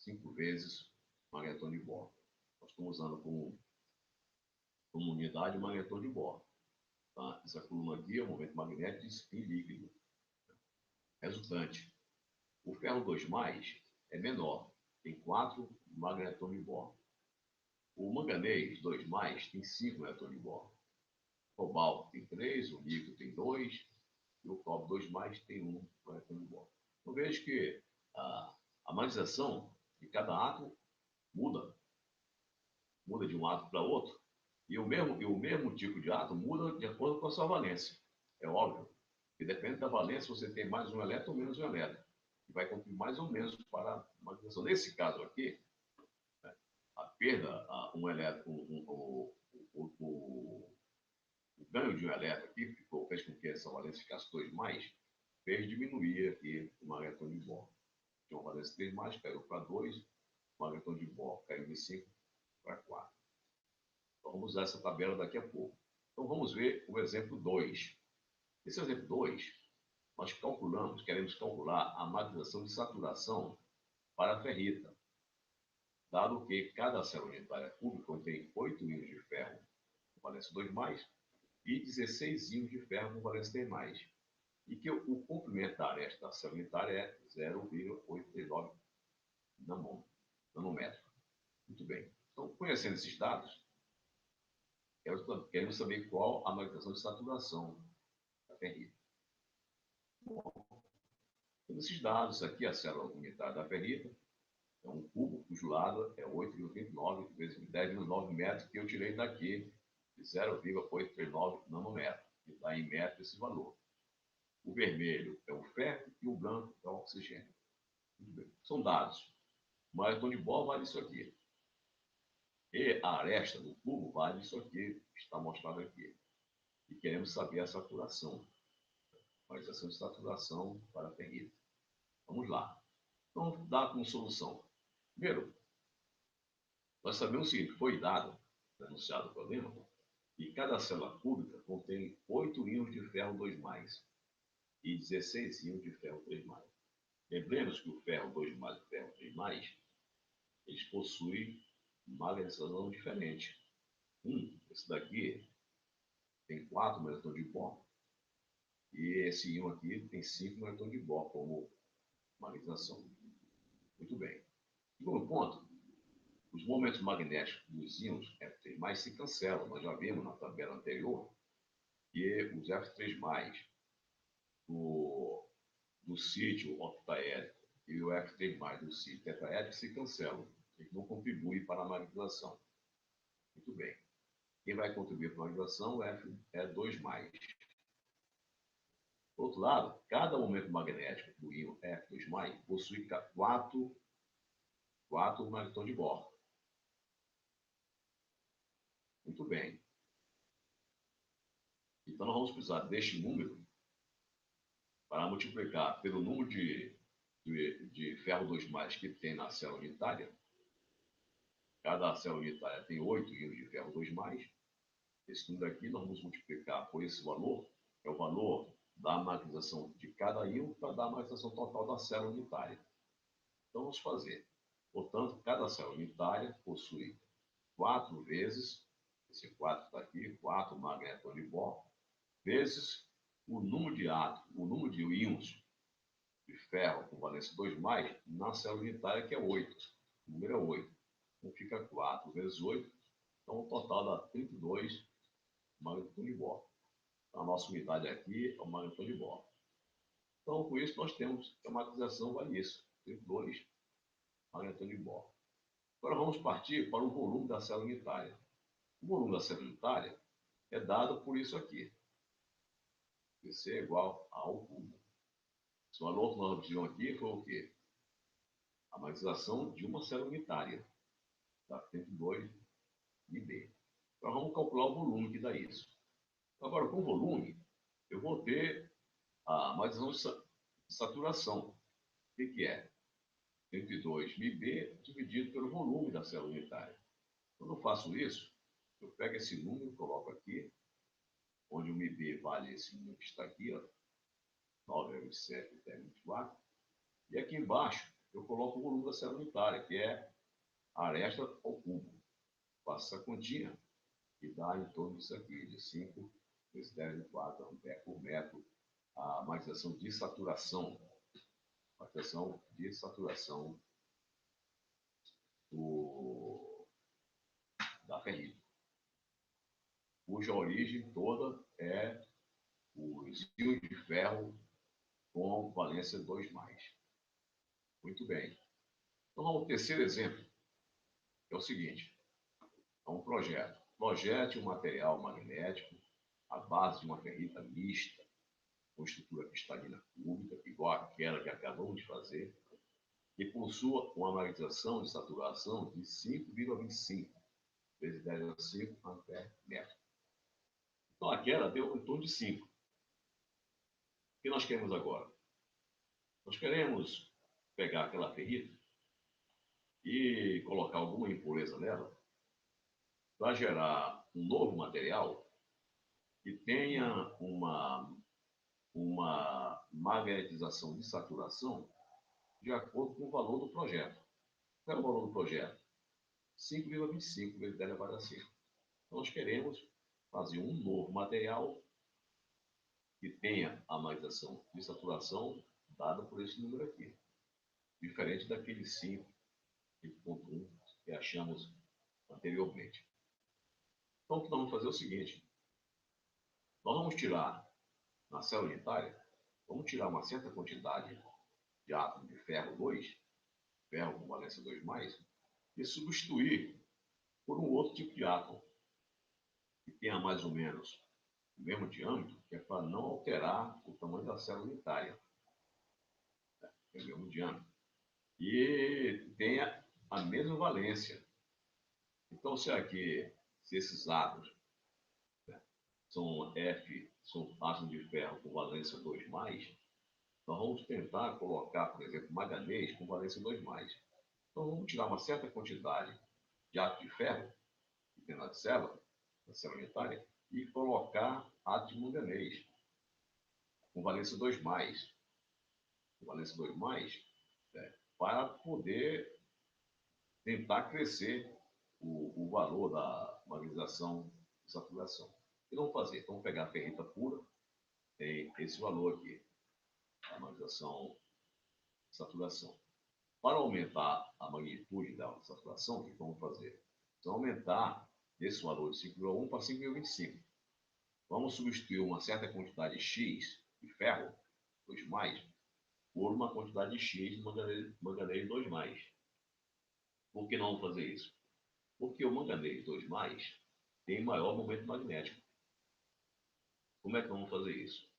A: 5 vezes o magnetron de Bohr. Nós estamos usando como unidade o magnetron de Bohr. Tá? Essa coluna aqui é o momento magnético de spin líquido. Resultante. O ferro 2+, é menor, tem 4 magnetrons de Bohr. O manganês 2+, tem 5 magnetrons de Bohr. O cobalto tem 3, o níquel tem 2, e o cobre 2+, tem 1 magnetron de Bohr. Então vejo que a magnetização de cada átomo muda de um átomo para outro, e o mesmo tipo de átomo muda de acordo com a sua valência. É óbvio. E depende da valência, você tem mais um elétron ou menos um elétron. Que vai contribuir mais ou menos para a magnetização. Nesse caso aqui, né, a perda, um elétron, o ganho de um elétron aqui fez com que essa valência ficasse 2+, fez diminuir aqui o magnetron de Bohr. Tinha uma valência 3+, caiu para 2, o magnetron de Bohr caiu de 5 para 4. Então, vamos usar essa tabela daqui a pouco. Então, vamos ver o exemplo 2. Esse exemplo 2, nós queremos calcular a magnetização de saturação para a ferrita, dado que cada célula unitária cúbica contém 8 íons de ferro com valência 2+, e 16 íons de ferro com valência 3+, e que o comprimento da aresta da célula unitária é 0,839 nanômetro. Muito bem. Então, conhecendo esses dados, queremos saber qual a magnetização de saturação da ferrita. Bom, esses dados aqui, a célula unitária da ferrita é um cubo cujo lado é 8,29 vezes 10,9 metros, que eu tirei daqui de 0,839 nanômetro, que dá em metro esse valor. O vermelho é o ferro e o branco é o oxigênio. Muito bem. São dados. O magnetron de Bohr vale isso aqui. E a aresta do cubo vale isso aqui, que está mostrado aqui. E queremos saber a saturação. A magnetização de saturação para a ferrita. Vamos lá. Então, dá como solução. Primeiro, nós sabemos o seguinte, foi anunciado o problema, que cada célula cúbica contém 8 íons de ferro 2+, e 16 íons de ferro 3+. Lembremos que o ferro 2+ e o ferro 3+, eles possuem magnetização diferente. Esse daqui tem 4 magnetron de Bohr, e esse íon aqui tem 5 magnetron de Bohr como magnetização. Muito bem. Segundo ponto, os momentos magnéticos dos íons F3+ se cancelam. Nós já vimos na tabela anterior que os F3+ do sítio octaédrico e o F3+ do sítio tetraédrico se cancelam. Eles não contribuem para a magnetização. Muito bem. Quem vai contribuir para a magnetização é 2+. Por outro lado, cada momento magnético do íon F2+ possui 4 magnetons de Bohr. Muito bem. Então, nós vamos precisar deste número para multiplicar pelo número de ferro 2+ que tem na célula unitária. Cada célula unitária tem 8 íons de ferro 2+. Esse número aqui nós vamos multiplicar por esse valor, que é o valor da magnetização de cada íon para dar a magnetização total da célula unitária. Então, vamos fazer. Portanto, cada célula unitária possui 4 vezes, esse 4 está aqui, 4 magnetons de Bohr, vezes o número de átomos, o número de íons de ferro com valência 2+, na célula unitária, que é 8. O número é 8. Então, fica 4 vezes 8. Então, o total dá 32 magnetons de Bohr. A nossa unidade aqui é o magneton de Bohr. Então, com isso, nós temos que a magnetização vale isso, 32 magnetons de Bohr. Agora, vamos partir para o volume da célula unitária. O volume da célula unitária é dado por isso aqui. Pc é igual ao cubo. O valor que nós obtivemos aqui foi o quê? A magnetização de uma célula unitária, da 32 IB. Então, vamos calcular o volume que dá isso. Agora, com o volume, eu vou ter a magnetização de saturação. O que é? 32 MB dividido pelo volume da célula unitária. Quando eu faço isso, eu pego esse número, coloco aqui, onde o MB vale esse número que está aqui, 9,7 até 24. E aqui embaixo, eu coloco o volume da célula unitária, que é a aresta ao cubo. Faço essa continha e dá em torno disso aqui, de 5 vezes 10 de 4 ampere por metro, a magnetização de saturação. Magnetização de saturação da ferrita, cuja origem toda é os íons de ferro com valência 2+. Muito bem. Então, vamos ao terceiro exemplo, que é o seguinte. É um projeto. Projete um material magnético à base de uma ferrita mista, com estrutura cristalina cúbica, igual àquela que acabamos de fazer, e possua uma magnetização de saturação de 5,25 vezes 10 a 5 ampere metro. Então, aquela deu em torno de 5. O que nós queremos agora? Nós queremos pegar aquela ferrita e colocar alguma impureza nela para gerar um novo material que tenha uma magnetização de saturação de acordo com o valor do projeto. Qual é o valor do projeto? 5,25 vezes 10 elevado a 5. Então, nós queremos fazer um novo material que tenha a magnetização de saturação dada por esse número aqui, diferente daquele 5,1 que achamos anteriormente. Então, o que nós vamos fazer é o seguinte. Nós vamos tirar, na célula unitária, vamos tirar uma certa quantidade de átomo de ferro 2, ferro com valência 2+, e substituir por um outro tipo de átomo, que tenha mais ou menos o mesmo diâmetro, que é para não alterar o tamanho da célula unitária. É o mesmo diâmetro. E tenha a mesma valência. Então, se esses átomos, né, são átomos de ferro com valência 2+, nós vamos tentar colocar, por exemplo, manganês com valência 2+. Então, vamos tirar uma certa quantidade de átomo de ferro que tem na célula unitária, e colocar átomo de manganês com valência 2+. Com valência 2+, né, para poder tentar crescer o valor da magnetização de saturação. O que vamos fazer? Então, vamos pegar a ferrita pura, tem esse valor aqui, a magnetização de saturação. Para aumentar a magnitude da saturação, o que vamos fazer? Vamos aumentar esse valor de 5,1 para 5,25. Vamos substituir uma certa quantidade X de ferro, 2+, por uma quantidade X de manganês 2+. Por que não vamos fazer isso? Porque o manganês 2+, tem maior momento magnético. Como é que vamos fazer isso?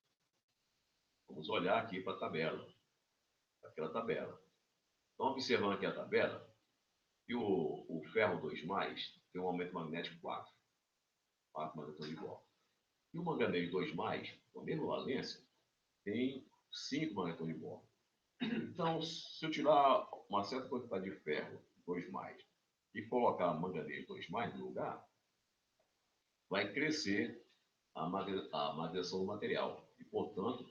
A: Vamos olhar aqui para a tabela, aquela tabela. Então, observando aqui a tabela, que o ferro 2+, tem um momento magnético 4 magnetons de Bohr. E o manganês 2+, com a mesma valência, tem 5 magnetons de Bohr. Então, se eu tirar uma certa quantidade de ferro 2+, e colocar manganês 2+ no lugar, vai crescer a magnetização do material. E, portanto,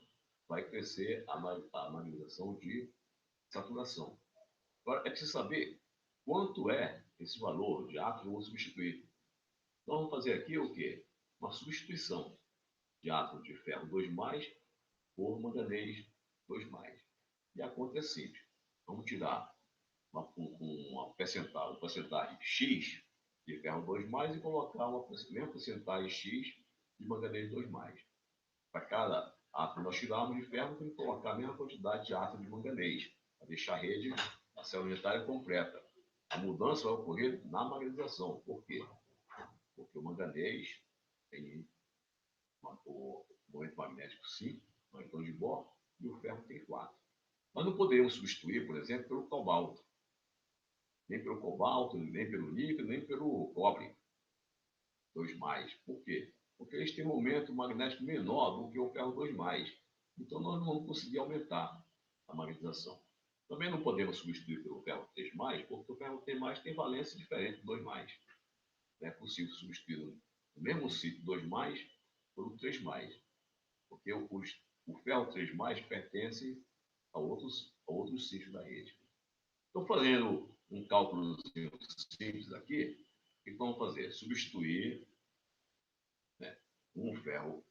A: vai crescer a magnetização de saturação. Agora, é preciso saber quanto é esse valor de átomo que eu vou substituir. Então, vamos fazer aqui o quê? Uma substituição de átomo de ferro 2+ por manganês 2+. E a conta é simples. Vamos tirar uma porcentagem X de ferro 2+, e colocar uma mesma porcentagem X de manganês 2+. Para cada átomo que nós tirarmos de ferro, temos que colocar a mesma quantidade de átomos de manganês, para deixar a rede, a célula unitária completa. A mudança vai ocorrer na magnetização. Por quê? Porque o manganês tem o momento magnético 5, magnetron de Bohr, e o ferro tem 4. Nós não podemos substituir, por exemplo, pelo cobalto. Nem pelo cobalto, nem pelo níquel, nem pelo cobre 2+. Por quê? Porque eles têm um momento magnético menor do que o ferro 2+. Então, nós não vamos conseguir aumentar a magnetização. Também não podemos substituir pelo ferro 3+, porque o ferro 3+ tem valência diferente do 2+. Não é possível substituir no mesmo sítio 2+ pelo 3+, porque o ferro 3+ pertence a outros sítios da rede. Estou fazendo um cálculo simples aqui. O que vamos fazer? Substituir, né, um ferro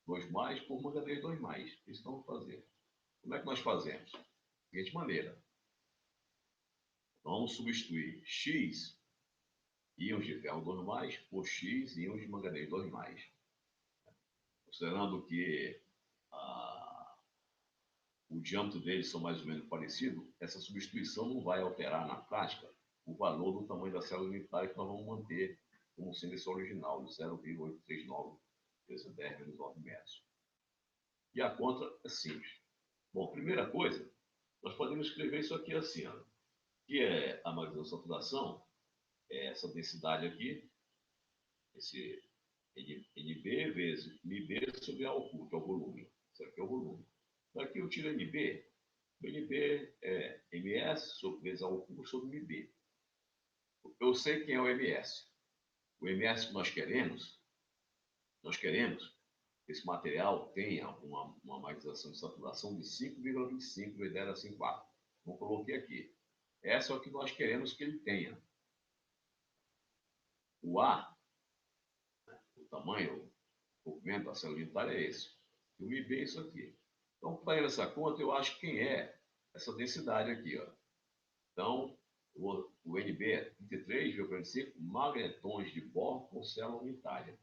A: 2+ por manganês 2+. Isso vamos fazer. Como é que nós fazemos? Da seguinte maneira. Vamos substituir X íons de ferro 2+ por X íons de manganês 2+. Considerando que o diâmetro deles são mais ou menos parecidos, essa substituição não vai alterar na prática o valor do tamanho da célula unitária que nós vamos manter como sendo esse original, de 0,839 vezes 10 menos 9 metros. E a conta é simples. Bom, primeira coisa, nós podemos escrever isso aqui assim, ó, que é a magnetização da saturação, é essa densidade aqui, esse NB vezes MB sobre A oculto, que é o volume. Isso aqui é o volume. Daqui eu tiro NB. O NB é MS vezes A oculto sobre MB. Eu sei quem é o MS. O MS que nós queremos que esse material tenha uma magnetização de saturação de 5,25 vezes 10 a 4. Então, coloquei aqui. Essa é o que nós queremos que ele tenha. O A, o tamanho, o comprimento da célula unitária é esse. E o MB é isso aqui. Então, para essa conta, eu acho quem é essa densidade aqui. Ó. Então, o NB é 33,45 magnetons de Bohr por célula unitária.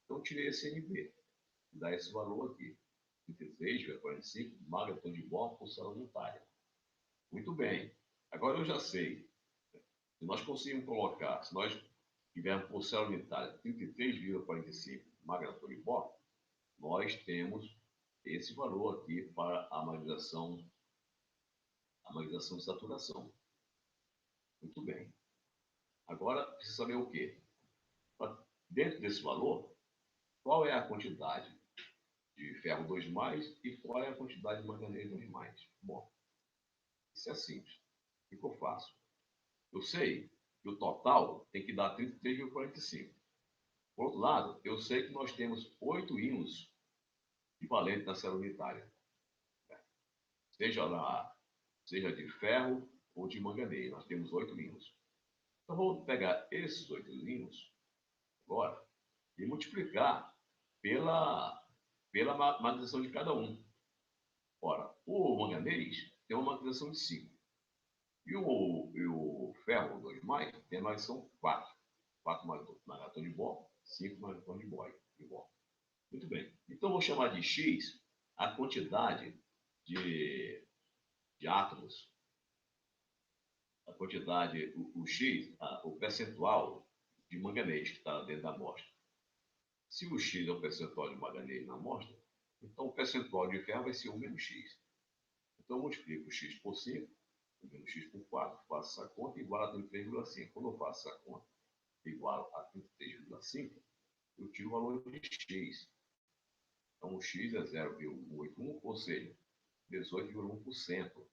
A: Então, tirei esse NB, que dá esse valor aqui. 33,45 magnetons de Bohr por célula unitária. Muito bem. Agora eu já sei. Se nós conseguirmos colocar, se nós tivermos por célula unitária 33,45 magnetons de Bohr, nós temos esse valor aqui para a magnetização de saturação. Muito bem. Agora, precisa saber o quê? Dentro desse valor, qual é a quantidade de ferro 2+ e qual é a quantidade de manganês 2+? Bom, isso é simples. O que eu faço? Eu sei que o total tem que dar 33,45. Por outro lado, eu sei que nós temos 8 íons equivalentes na célula unitária. Seja de ferro ou de manganês. Nós temos 8 íons. Então, vamos pegar esses 8 íons agora e multiplicar pela magnetização de cada um. Ora, o manganês tem uma magnetização de 5. E o ferro 2+, tem a magnesium 4. 4 magnetons de Bohr, 5 magnetons de Bohr. Muito bem. Então, vou chamar de X a quantidade de átomos, a quantidade, o X, o percentual de manganês que está dentro da amostra. Se o X é o percentual de manganês na amostra, então o percentual de ferro vai ser 1 menos X. Então, eu multiplico X por 5, menos X por 4, faço essa conta igual a 33,5. Quando eu faço essa conta igual a 33,5, eu tiro o valor de X. Então, o X é 0,181, ou seja, 18,1%. O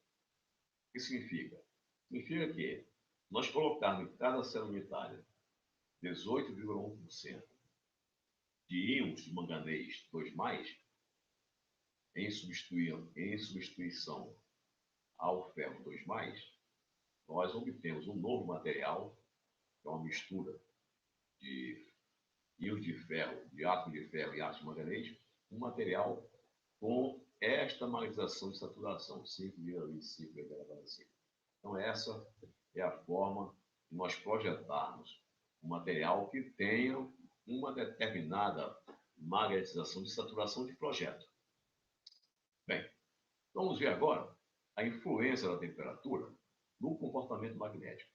A: que significa? Significa que nós colocarmos em cada célula unitária 18,1% de íons de manganês 2+, em substituição ao ferro 2+, nós obtemos um novo material, que é uma mistura de íons de ferro, de átomo de ferro e átomo de manganês, um material com esta magnetização de saturação, 5,25 Então, essa é a forma de nós projetarmos um material que tenha uma determinada magnetização de saturação de projeto. Bem, vamos ver agora a influência da temperatura no comportamento magnético.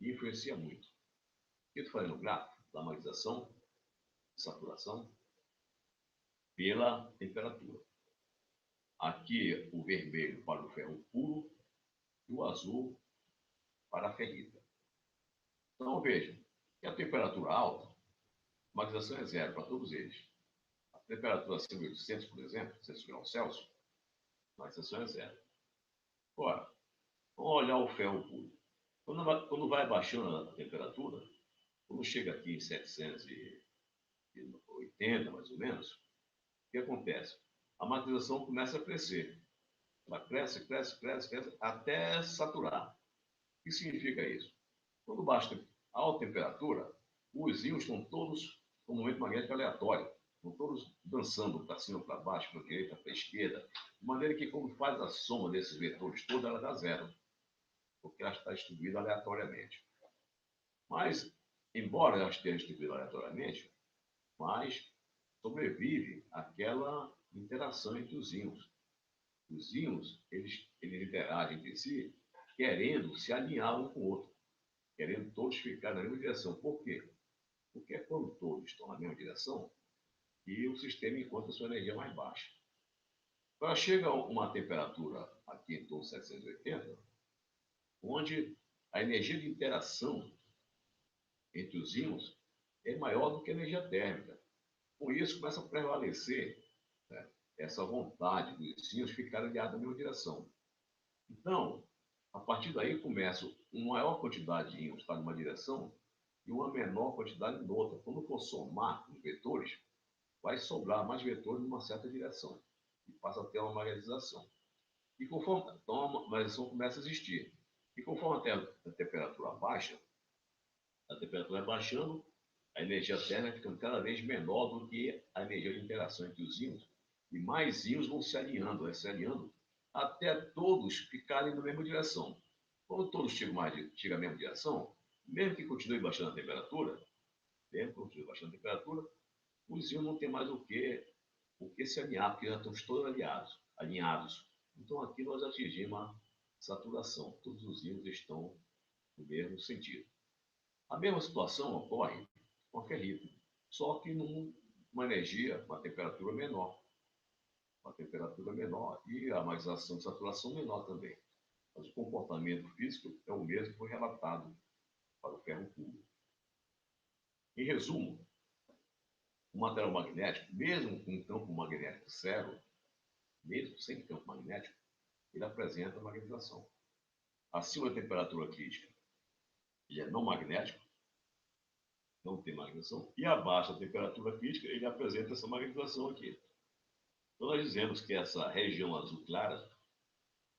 A: E influencia muito. O que eu falei no gráfico da magnetização de saturação pela temperatura. Aqui o vermelho para o ferro puro e o azul para a ferrita. Então vejam que a temperatura alta, a magnetização é zero para todos eles. A temperatura acima de 800, por exemplo, 800 graus Celsius, a magnetização é zero. Ora, vamos olhar o ferro puro. Quando vai baixando a temperatura, quando chega aqui em 780, mais ou menos, o que acontece? A magnetização começa a crescer. Ela cresce, até saturar. O que significa isso? Quando baixa a alta temperatura, os íons estão todos com um momento magnético aleatório. Estão todos dançando para cima, para baixo, para a direita, para a esquerda. De maneira que, quando faz a soma desses vetores todos, ela dá zero. Porque ela está distribuída aleatoriamente. Mas, embora ela esteja distribuída aleatoriamente, mas sobrevive aquela interação entre os íons. Os íons, eles interagem entre si, querendo se alinhar um com o outro, querendo todos ficar na mesma direção. Por quê? Porque é quando todos estão na mesma direção que o sistema encontra sua energia mais baixa. Agora chega uma temperatura aqui em torno de 780, onde a energia de interação entre os íons é maior do que a energia térmica. Com isso, começa a prevalecer, né, essa vontade dos íons ficarem alinhados na mesma direção. Então, a partir daí começa uma maior quantidade de íons estar numa direção e uma menor quantidade em outra. Quando for somar os vetores, vai sobrar mais vetores numa certa direção e passa a ter uma magnetização. E conforme então, a magnetização começa a existir. E conforme a temperatura baixa, a temperatura vai baixando, a energia térmica ficando cada vez menor do que a energia de interação entre os íons, e mais íons vão se alinhando, até todos ficarem na mesma direção. Quando todos chegam à mesma direção, mesmo que continue baixando a temperatura, os íons não têm mais o que se alinhar, porque já estão todos alinhados. Então aqui nós atingimos a saturação, todos os íons estão no mesmo sentido. A mesma situação ocorre com a ferrita, só que numa energia, uma temperatura menor. E a magnetização de saturação menor também. Mas o comportamento físico é o mesmo que foi relatado para o ferro puro. Em resumo, o material magnético, mesmo com campo magnético zero, mesmo sem campo magnético, ele apresenta magnetização. Acima da temperatura crítica, ele é não magnético, não tem magnetização, e abaixo da temperatura crítica, ele apresenta essa magnetização aqui. Então, nós dizemos que essa região azul clara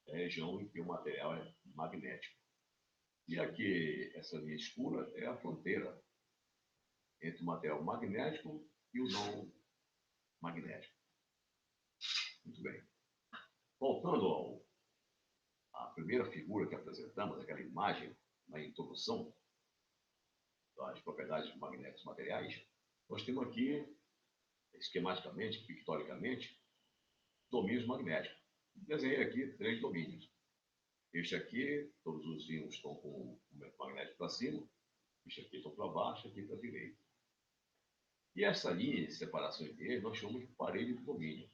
A: é a região em que o material é magnético. E aqui, essa linha escura é a fronteira entre o material magnético e o não magnético. Muito bem. Voltando a primeira figura que apresentamos, aquela imagem na introdução das propriedades magnéticas materiais, nós temos aqui, esquematicamente, pictoricamente, domínios magnéticos. Desenhei aqui 3 domínios. Este aqui, todos os íons estão com o momento magnético para cima, este aqui estão para baixo, aqui para a direita. E essa linha de separação entre eles, nós chamamos de parede de domínio.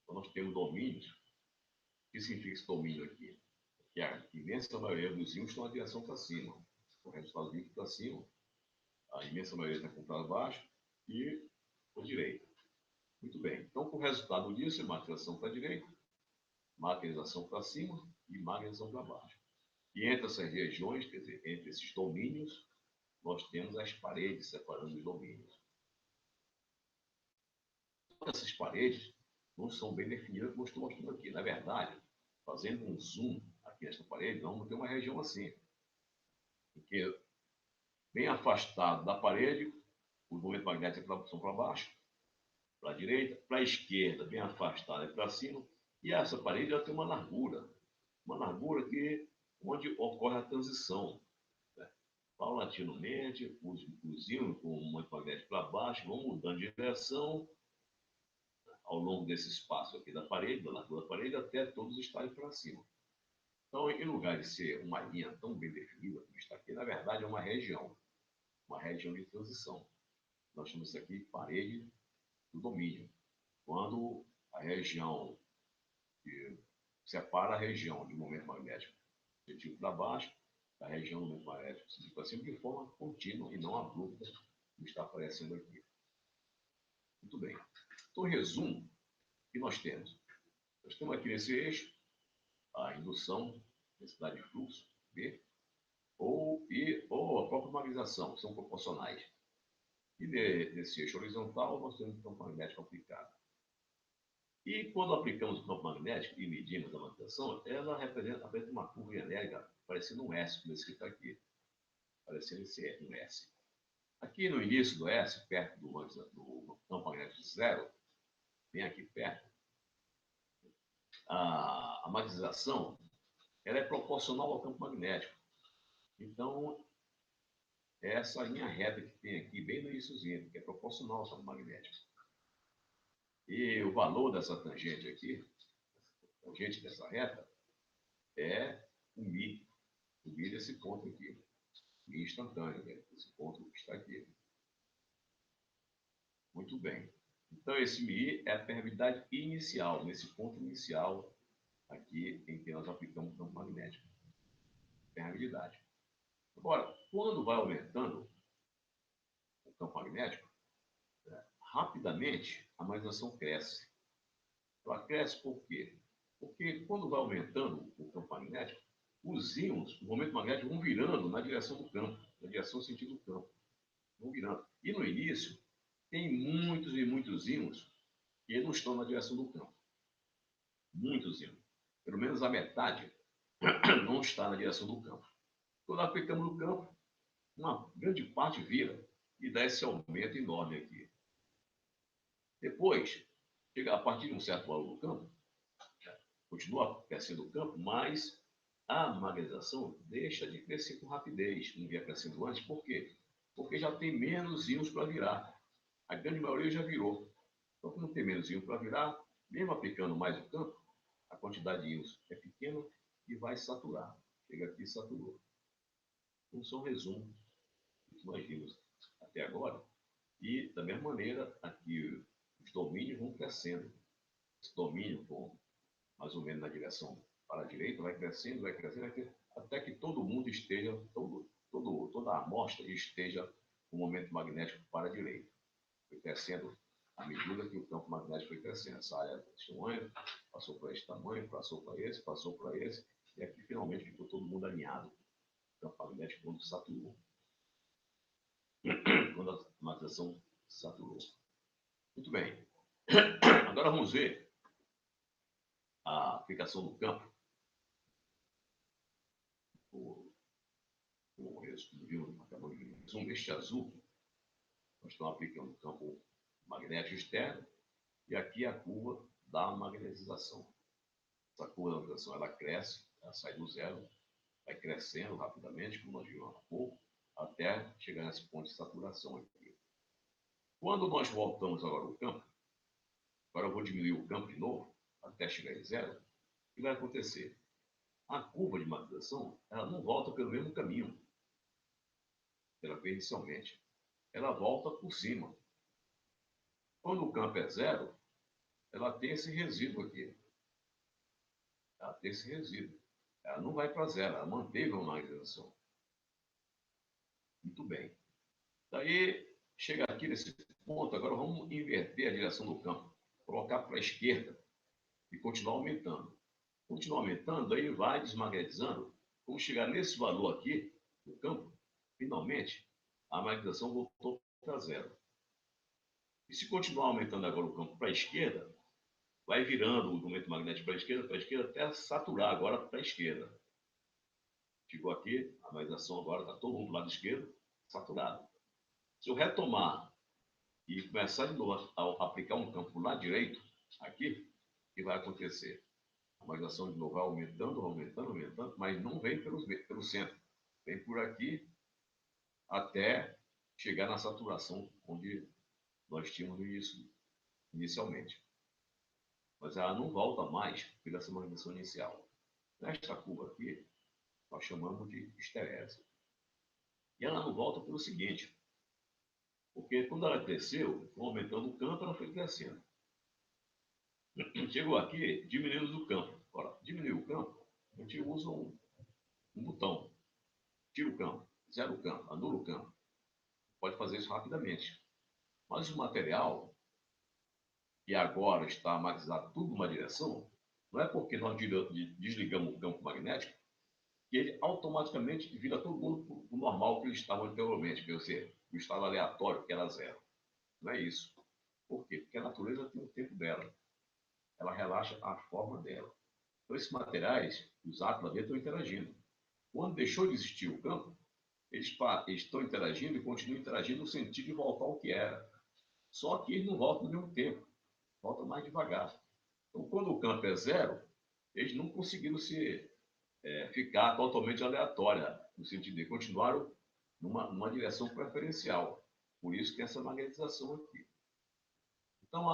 A: Então, nós temos domínios. O que significa esse domínio aqui? Que a imensa maioria dos íons estão na direção para cima. O resultado líquido para cima. A imensa maioria está para baixo e para a direita. Muito bem. Então, com o resultado disso, magnetização para a direita, magnetização para cima e magnetização para baixo. E entre essas regiões, quer dizer, entre esses domínios, nós temos as paredes separando os domínios. Essas paredes não são bem definidas, como eu estou mostrando aqui. Na verdade, fazendo um zoom aqui nesta parede, vamos ter uma região assim. Porque bem afastado da parede, os movimentos magnéticos são para baixo, para a direita, para a esquerda, bem afastada e para cima. E essa parede ela tem uma largura que, onde ocorre a transição. Né? Paulatinamente, os íons com o momento magnético para baixo vão mudando de direção ao longo desse espaço aqui da parede, da largura da parede, até todos estarem para cima. Então, em lugar de ser uma linha tão bem definida como está aqui, na verdade é uma região de transição. Nós chamamos isso aqui de parede do domínio. Quando a região que separa a região de momento magnético positivo para baixo, da região do momento magnético positivo para cima, de forma contínua e não abrupta, como está aparecendo aqui. Muito bem. Então, resumo, o que nós temos? Nós temos aqui nesse eixo a indução, densidade de fluxo, B, ou a própria magnetização, que são proporcionais. E nesse eixo horizontal, nós temos o campo magnético aplicado. E quando aplicamos o campo magnético e medimos a magnetização, ela apresenta uma curva genérica parecendo um S, como escrito aqui. Parecendo esse um S. Aqui no início do S, perto do campo magnético zero, bem aqui perto, a magnetização ela é proporcional ao campo magnético. Então, é essa linha reta que tem aqui, bem no iníciozinho, que é proporcional ao campo magnético. E o valor dessa tangente aqui, tangente dessa reta, é o μ. O μ desse ponto aqui. μ instantâneo, né? Esse ponto que está aqui. Muito bem. Então, esse μ é a permeabilidade inicial, nesse ponto inicial aqui em que nós aplicamos o campo magnético. Permeabilidade. Agora, quando vai aumentando o campo magnético, rapidamente a magnetização cresce. Ela cresce por quê? Porque quando vai aumentando o campo magnético, os íons, o momento magnético, vão virando na direção do campo, na direção do sentido do campo. Vão virando. E no início, tem muitos e muitos íons que não estão na direção do campo. Muitos íons. Pelo menos a metade não está na direção do campo. Quando aplicamos no campo, uma grande parte vira e dá esse aumento enorme aqui. Depois, chega a partir de um certo valor do campo, continua crescendo o campo, mas a magnetização deixa de crescer com rapidez, não vinha crescendo antes. Por quê? Porque já tem menos íons para virar. A grande maioria já virou. Então, como tem menos íons para virar, mesmo aplicando mais o campo, a quantidade de íons é pequena e vai saturar. Chega aqui e saturou. Então, só um resumo do que nós vimos até agora. E, da mesma maneira, aqui os domínios vão crescendo. Esse domínio, com mais ou menos na direção para a direita, vai crescendo, até que todo mundo esteja, toda a amostra esteja com o momento magnético para a direita. Foi crescendo à medida que o campo magnético foi crescendo. Essa área desse tamanho, passou para esse tamanho, passou para esse, e aqui finalmente ficou todo mundo alinhado. O campo magnético quando saturou. Quando a magnetização saturou. Muito bem. Agora vamos ver a aplicação do campo. Acabamos de ver este azul. Nós estamos aplicando o campo magnético externo e aqui a curva da magnetização. essa curva da magnetização ela cresce, ela sai do zero, vai crescendo rapidamente, como nós vimos há pouco, até chegar nesse ponto de saturação aqui. Quando nós voltamos agora ao campo, agora eu vou diminuir o campo de novo, até chegar em zero, o que vai acontecer? A curva de magnetização, ela não volta pelo mesmo caminho que ela fez inicialmente. Ela volta por cima. Quando o campo é zero, ela tem esse resíduo aqui. Ela tem esse resíduo. Ela não vai para zero, ela manteve a magnetização. Muito bem. Daí, chega aqui nesse ponto, agora vamos inverter a direção do campo. Colocar para a esquerda e continuar aumentando. Continuar aumentando, daí vai desmagnetizando. Quando chegar nesse valor aqui, no campo, finalmente, a magnetização voltou para zero. E se continuar aumentando agora o campo para a esquerda, vai virando o momento magnético para a esquerda, até saturar agora para a esquerda. Chegou aqui, a magnetização agora está todo mundo do lado esquerdo, saturado. Se eu retomar e começar de novo a aplicar um campo do lado direito, aqui, o que vai acontecer? A magnetização de novo vai aumentando, aumentando, aumentando, mas não vem pelo centro. Vem por aqui até chegar na saturação onde nós tínhamos no início, inicialmente. Mas ela não volta mais pela essa magnetização inicial. Nesta curva aqui, nós chamamos de esterese. E ela não volta pelo seguinte, porque quando ela cresceu, foi aumentando o campo, ela foi crescendo. Chegou aqui, diminuímos o campo. Agora, diminuiu o campo, a gente usa um botão. Tira o campo, zero o campo, anula o campo. Pode fazer isso rapidamente. Mas o material, que agora está magnetizado tudo numa direção, não é porque nós desligamos o campo magnético que ele automaticamente vira todo mundo para o normal que ele estava anteriormente, quer dizer, o estado aleatório, que era zero. Não é isso. Por quê? Porque a natureza tem o tempo dela. Ela relaxa a forma dela. Então, esses materiais, os átomos lá dentro, estão interagindo. Quando deixou de existir o campo, eles estão interagindo e continuam interagindo no sentido de voltar ao que era. Só que eles não voltam no mesmo tempo. Voltam mais devagar. Então, quando o campo é zero, eles não conseguiram ficar totalmente aleatória, no sentido de continuaram numa direção preferencial. Por isso tem essa magnetização aqui. Então,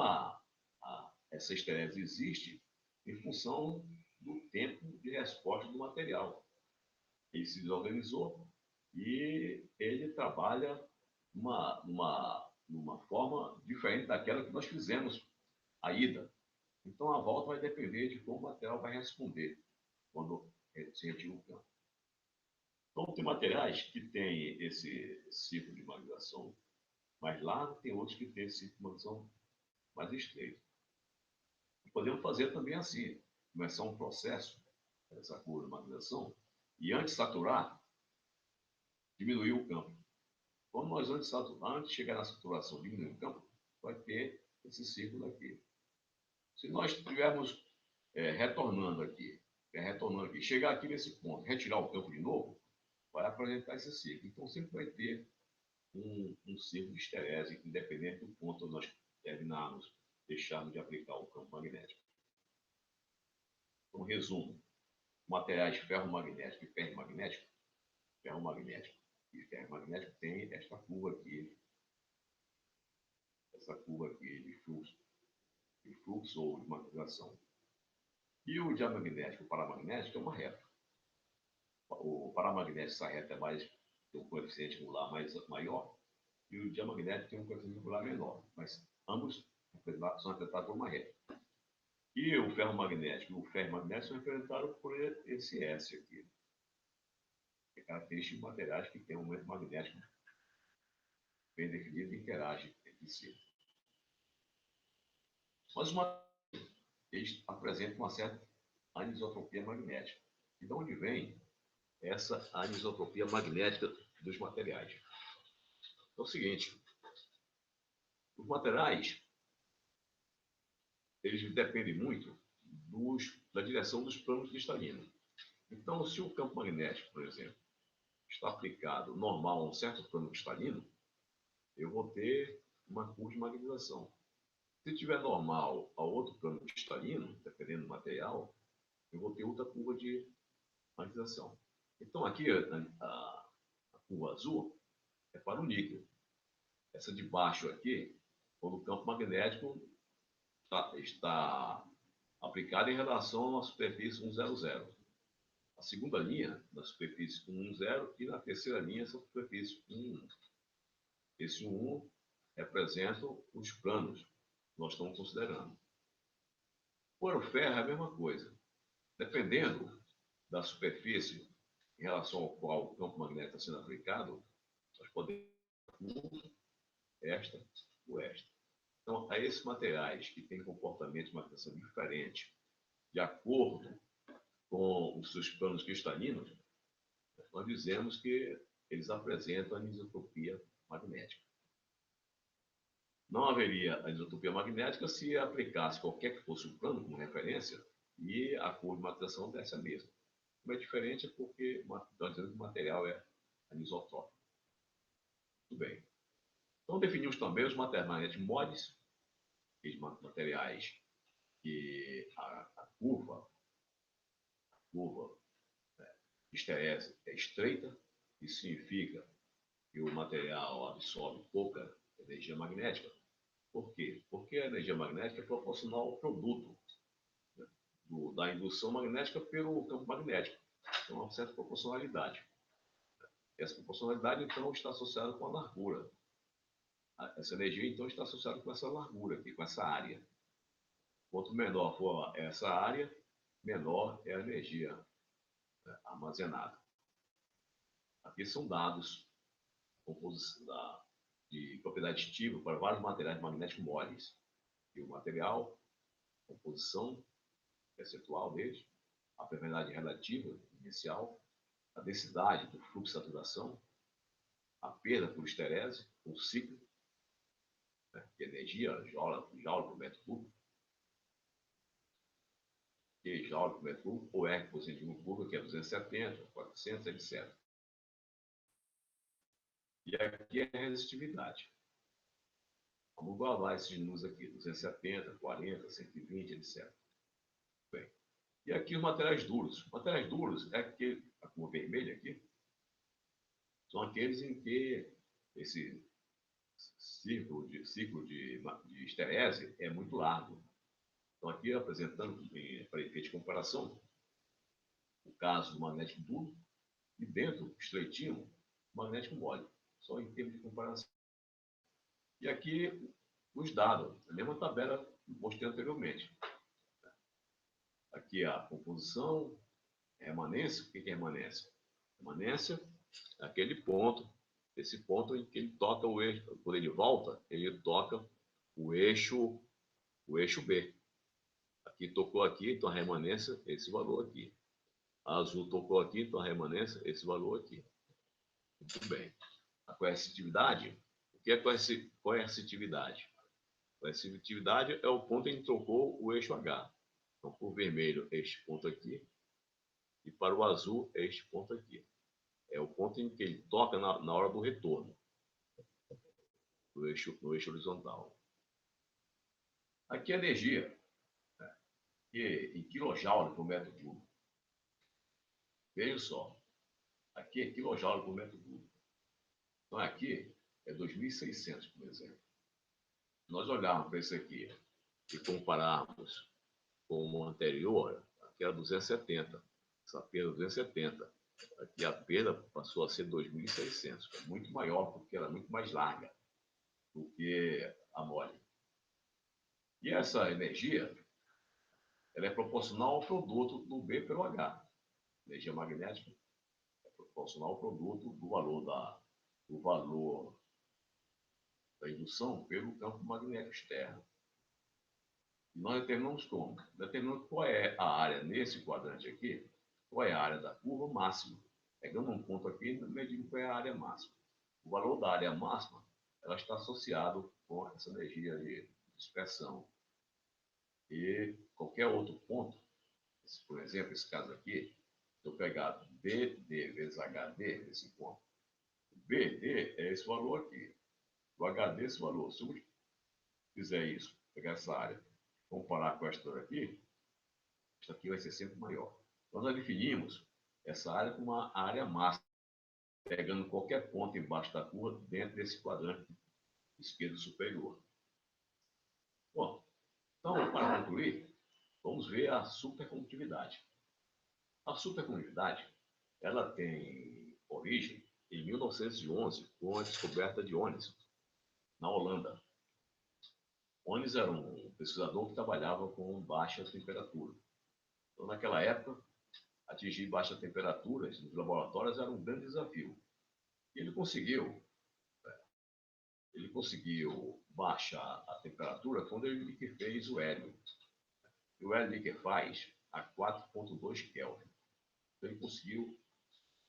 A: essa esterese existe em função do tempo de resposta do material. Ele se desorganizou e ele trabalha numa forma diferente daquela que nós fizemos a ida. Então, a volta vai depender de como o material vai responder quando se retira o campo. Então, tem materiais que têm esse ciclo de magnetização mais largo, tem outros que têm esse ciclo de magnetização mais estreito. Podemos fazer também assim, começar um processo, essa curva de magnetização, e antes de saturar, diminuir o campo. Quando nós antes de chegar na saturação, diminuir o campo, vai ter esse círculo aqui. Se nós estivermos retornando aqui, chegar aqui nesse ponto, retirar o campo de novo, vai apresentar esse ciclo. Então, sempre vai ter um ciclo de esterese, independente do ponto onde nós terminarmos, deixarmos de aplicar o campo magnético. Então, resumo. Materiais ferromagnético e ferromagnético e ferromagnético tem esta curva aqui, de fluxo ou de magnetização. E o diamagnético, o paramagnético, é uma reta. O paramagnético, essa reta tem um coeficiente angular maior, e o diamagnético tem um coeficiente angular menor, mas ambos são representados por uma reta. E o ferromagnético e o ferromagnético são representados por esse S aqui, que é característica de materiais que têm um momento magnético bem definido e interagem entre si. Mas eles apresentam uma certa anisotropia magnética. E de onde vem essa anisotropia magnética dos materiais? É o seguinte, os materiais, eles dependem muito da direção dos planos cristalinos. Então, se o campo magnético, por exemplo, está aplicado normal a um certo plano cristalino, eu vou ter uma curva de magnetização. Se tiver normal a outro plano cristalino, dependendo do material, eu vou ter outra curva de magnetização. Então, aqui, a curva azul é para o níquel. Essa de baixo aqui, quando o campo magnético está aplicado em relação à superfície 100. A segunda linha, da superfície 110, e na terceira linha, essa superfície 11. Esse 1 representa os planos que nós estamos considerando. O ouro-ferro é a mesma coisa. Dependendo da superfície em relação ao qual o campo magnético está sendo aplicado, nós podemos esta ou esta. Então, a esses materiais que têm comportamento de magnetização diferente, de acordo com os seus planos cristalinos, nós dizemos que eles apresentam anisotropia magnética. Não haveria anisotropia magnética se aplicasse qualquer que fosse o plano como referência e a cor de magnetização desse a mesma. Como é diferente é porque nós dizemos que o material é anisotrópico. Muito bem. Então, definimos também os materiais magnéticos moles, aqueles materiais que a curva esterese é estreita, isso significa que o material absorve pouca energia magnética. Por quê? Porque a energia magnética é proporcional ao produto, né, da indução magnética pelo campo magnético. Então, uma certa proporcionalidade. Essa proporcionalidade, então, está associada com a largura. Essa energia, então, está associada com essa largura aqui, com essa área. Quanto menor for essa área, menor é a energia, né, armazenada. Aqui são dados de propriedade ativa para vários materiais magnéticos moles. E o material, a composição percentual deles, a permeabilidade relativa inicial, a densidade do fluxo de saturação, a perda por esterese, o ciclo, né, de energia, joule por metro cúbico, que joule por metro cúbico, ou R por centímetro cúbico, que é 270, 400, etc. E aqui é a resistividade. Vamos guardar esses números aqui, 270, 40, 120, etc. Bem, e aqui os materiais duros. Os materiais duros é aquele, a cor vermelha aqui, são aqueles em que esse ciclo de esterese é muito largo. Então, aqui apresentando, para efeito de comparação, o caso do magnético duro e dentro, estreitinho, o magnético mole, só em termos de comparação. E aqui, os dados, a mesma tabela que mostrei anteriormente. Aqui a composição, remanência. O que é remanência? Remanência é aquele ponto, esse ponto em que ele toca o eixo, quando ele volta, ele toca o eixo B. Aqui tocou aqui, então a remanência, esse valor aqui. A azul tocou aqui, então a remanência, esse valor aqui. Muito bem. A coercitividade, o que é coercitividade? Coercitividade é o ponto em que tocou o eixo H. Então, por vermelho, este ponto aqui, e para o azul, este ponto aqui. É o ponto em que ele toca na hora do retorno, no eixo horizontal. Aqui a energia, né, em kJ por metro cúbico. Veja só, aqui é kJ por metro cúbico. Então, aqui é 2.600, por exemplo. Nós olharmos para isso aqui e compararmos com o anterior, aqui era 270. Essa perda é 270. Aqui a perda passou a ser 2.600, que é muito maior, porque ela é muito mais larga do que a mole. E essa energia, ela é proporcional ao produto do B pelo H. Energia magnética é proporcional ao produto do valor da indução pelo campo magnético externo. E nós determinamos como? Determinamos qual é a área nesse quadrante aqui, qual é a área da curva máxima. Pegando um ponto aqui e medimos qual é a área máxima. O valor da área máxima, ela está associado com essa energia de dispersão. E qualquer outro ponto, por exemplo, esse caso aqui, se eu pegar BD vezes HD, esse ponto, BD é esse valor aqui, o HD é esse valor. Se eu fizer isso, pegar essa área, comparar com esta aqui, Isso aqui vai ser sempre maior. Então, nós definimos essa área como uma área máxima, pegando qualquer ponto embaixo da curva dentro desse quadrante esquerdo superior. Bom, então, para concluir, vamos ver a supercondutividade. A supercondutividade, ela tem origem em 1911, com a descoberta de Onnes, na Holanda. Onnes era um pesquisador que trabalhava com baixa temperatura. Então, naquela época, atingir baixas temperaturas nos laboratórios era um grande desafio. E ele conseguiu baixar a temperatura quando ele fez o hélio. E o hélio liquefaz a 4,2 Kelvin. Então, ele conseguiu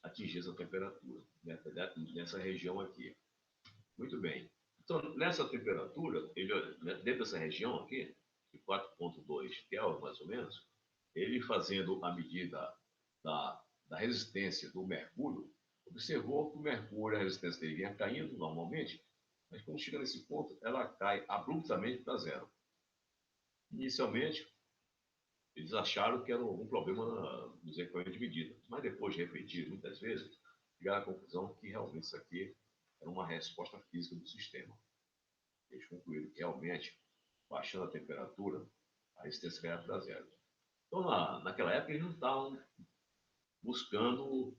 A: atingir essa temperatura, nessa região aqui. Muito bem. Então, nessa temperatura, dentro dessa região aqui, de 4,2 Kelvin, mais ou menos, ele fazendo a medida da resistência do mercúrio, observou que o mercúrio, a resistência dele vinha caindo normalmente, mas quando chega nesse ponto, ela cai abruptamente para zero. Inicialmente, eles acharam que era algum problema nos equipamentos de medida, mas depois de refletir muitas vezes, chegaram à conclusão que realmente isso aqui era uma resposta física do sistema. Eles concluíram que realmente, baixando a temperatura, a resistência caia para zero. Então, naquela época, eles não estavam buscando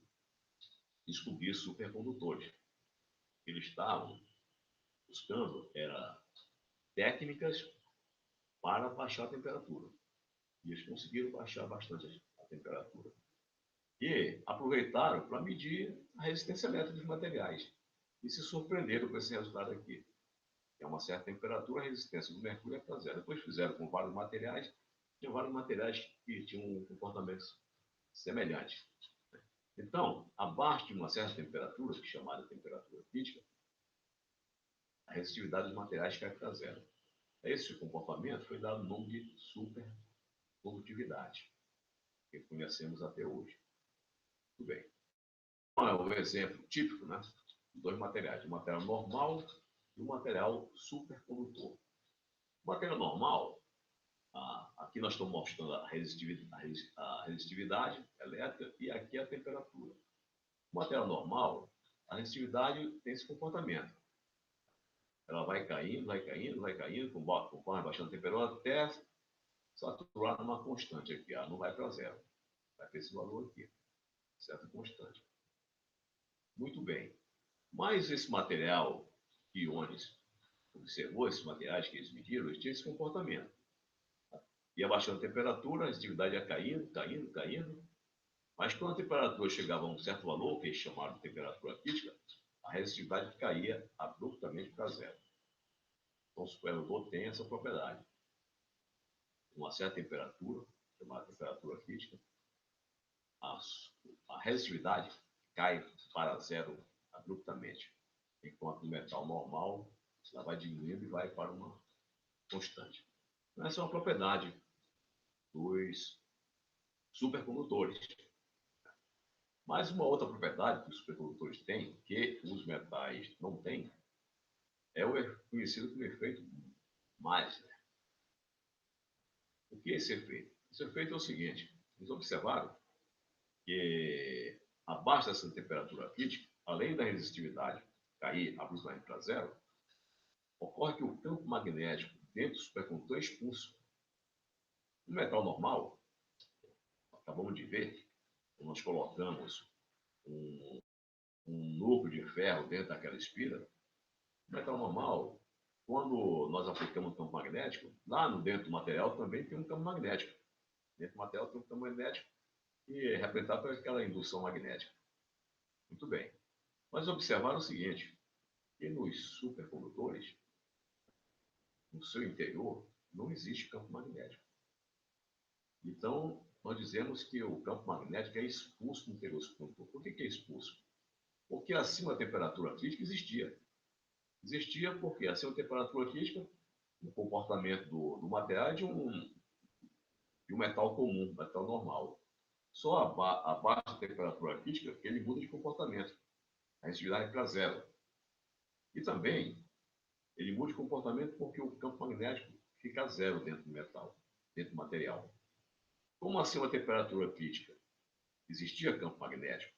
A: descobrir supercondutores. O que eles estavam buscando era técnicas para baixar a temperatura. E eles conseguiram baixar bastante a temperatura. E aproveitaram para medir a resistência elétrica dos materiais. E se surpreenderam com esse resultado aqui. Que a uma certa temperatura, a resistência do mercúrio é para zero. Depois fizeram com vários materiais. Tinha vários materiais que tinham um comportamento semelhante. Então, abaixo de uma certa temperatura, que é chamada temperatura crítica, a resistividade dos materiais cai para zero. Esse comportamento foi dado o nome de supercondutividade, que conhecemos até hoje. Muito bem. Então, é um exemplo típico, né, de dois materiais, o material normal e o material supercondutor. O material normal, aqui nós estamos mostrando a resistividade elétrica e aqui a temperatura. O material normal, a resistividade tem esse comportamento. Ela vai caindo, vai caindo, vai caindo, conforme baixando a temperatura, até saturar numa constante aqui. Ela não vai para zero. Vai ter esse valor aqui, certa constante. Muito bem. Mas esse material que Onnes observou, esses materiais que eles mediram, eles tinham esse comportamento. Ia baixando a temperatura, a resistividade ia caindo, caindo, caindo. Mas quando a temperatura chegava a um certo valor, que eles chamaram de temperatura crítica, a resistividade caía abruptamente para zero. Então, o supercondutor tem essa propriedade. Uma certa temperatura, chamada temperatura crítica, a resistividade cai para zero abruptamente, enquanto no metal normal, ela vai diminuindo e vai para uma constante. Então, essa é uma propriedade dos supercondutores. Mas uma outra propriedade que os supercondutores têm, que os metais não têm, é o conhecido como efeito Meissner. O que é esse efeito? Esse efeito é o seguinte: eles observaram que abaixo dessa temperatura crítica, além da resistividade cair abruptamente para zero, ocorre que o campo magnético dentro do supercondutor é expulso. No metal normal, acabamos de ver, nós colocamos um núcleo de ferro dentro daquela espira. No metal normal, quando nós aplicamos um campo magnético, lá no dentro do material também tem um campo magnético. Dentro do material tem um campo magnético que é representado por aquela indução magnética. Muito bem. Mas observaram o seguinte, que nos supercondutores, no seu interior, não existe campo magnético. Então, nós dizemos que o campo magnético é expulso no interior do supercondutor. Por que é expulso? Porque acima da temperatura crítica existia. Existia porque acima da temperatura crítica, o comportamento do material é de um metal comum, metal normal. Só abaixo da temperatura crítica que ele muda de comportamento. A resistividade é para zero. E também, ele muda de comportamento porque o campo magnético fica zero dentro do metal, dentro do material. Como assim uma temperatura crítica? Existia campo magnético.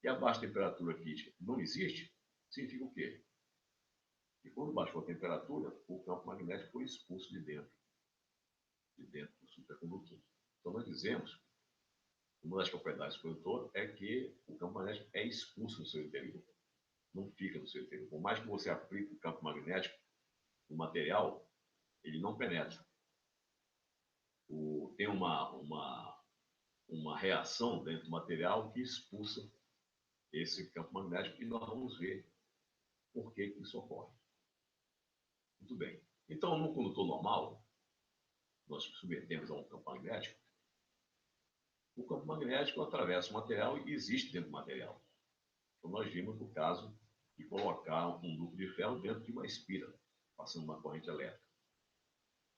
A: E abaixo da temperatura crítica não existe? Significa o quê? Que quando baixou a temperatura, o campo magnético foi expulso de dentro do supercondutor. Então, nós dizemos, uma das propriedades do condutor é que o campo magnético é expulso no seu interior. Não fica no seu interior. Por mais que você aplique o campo magnético no material, ele não penetra. Tem uma reação dentro do material que expulsa esse campo magnético e nós vamos ver por que isso ocorre. Muito bem. Então, no condutor normal, nós submetemos a um campo magnético. O campo magnético atravessa o material e existe dentro do material. Então, nós vimos o caso de colocar um duto de ferro dentro de uma espira, passando uma corrente elétrica.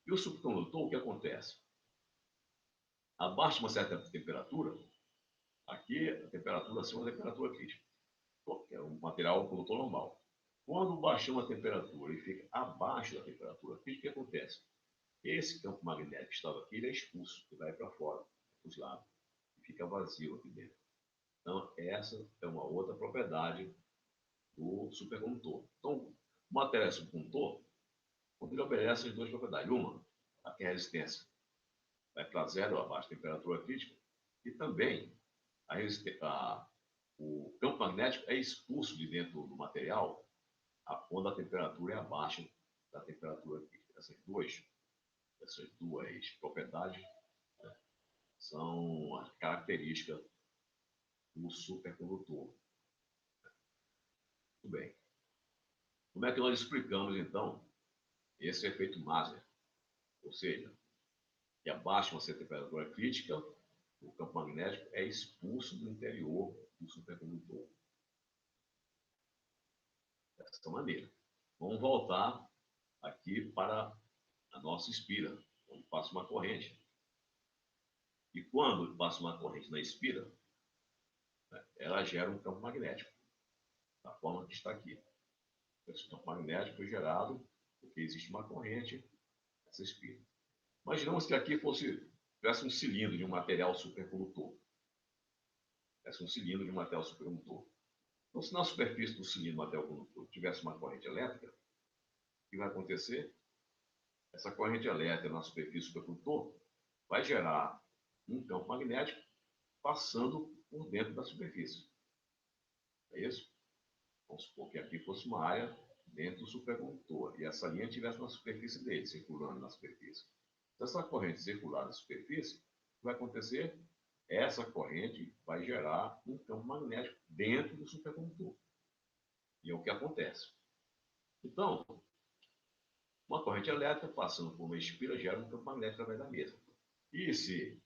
A: E o supercondutor, o que acontece? Abaixo de uma certa temperatura, aqui a temperatura acima da temperatura crítica, que é um material condutor normal. Quando baixamos a temperatura e fica abaixo da temperatura crítica, o que acontece? Esse campo magnético que estava aqui, ele é expulso, ele vai para fora, para os lados, e fica vazio aqui dentro. Então, essa é uma outra propriedade do supercondutor. Então, o material supercondutor, ele obedece as duas propriedades. Uma, a resistência vai para zero abaixo da temperatura crítica, e também o campo magnético é expulso de dentro do material quando a temperatura é abaixo da temperatura crítica. Essas duas propriedades, né, são as características do supercondutor. Muito bem. Como é que nós explicamos, então, esse efeito Maser? Ou seja, que abaixo de uma certa temperatura crítica, o campo magnético é expulso do interior do supercondutor. Dessa maneira. Vamos voltar aqui para a nossa espira, onde passa uma corrente. E quando passa uma corrente na espira, né, ela gera um campo magnético, da forma que está aqui. Esse campo magnético foi gerado porque existe uma corrente nessa espira. Imaginamos que aqui tivesse um cilindro de um material supercondutor. Tivesse um cilindro de um material supercondutor. Então, se na superfície do cilindro de material condutor tivesse uma corrente elétrica, o que vai acontecer? Essa corrente elétrica na superfície do supercondutor vai gerar um campo magnético passando por dentro da superfície. É isso? Vamos supor que aqui fosse uma área dentro do supercondutor e essa linha estivesse na superfície dele, circulando na superfície. Se essa corrente circular na superfície, o que vai acontecer? Essa corrente vai gerar um campo magnético dentro do supercondutor. E é o que acontece. Então, uma corrente elétrica passando por uma espira gera um campo magnético através da mesma. E se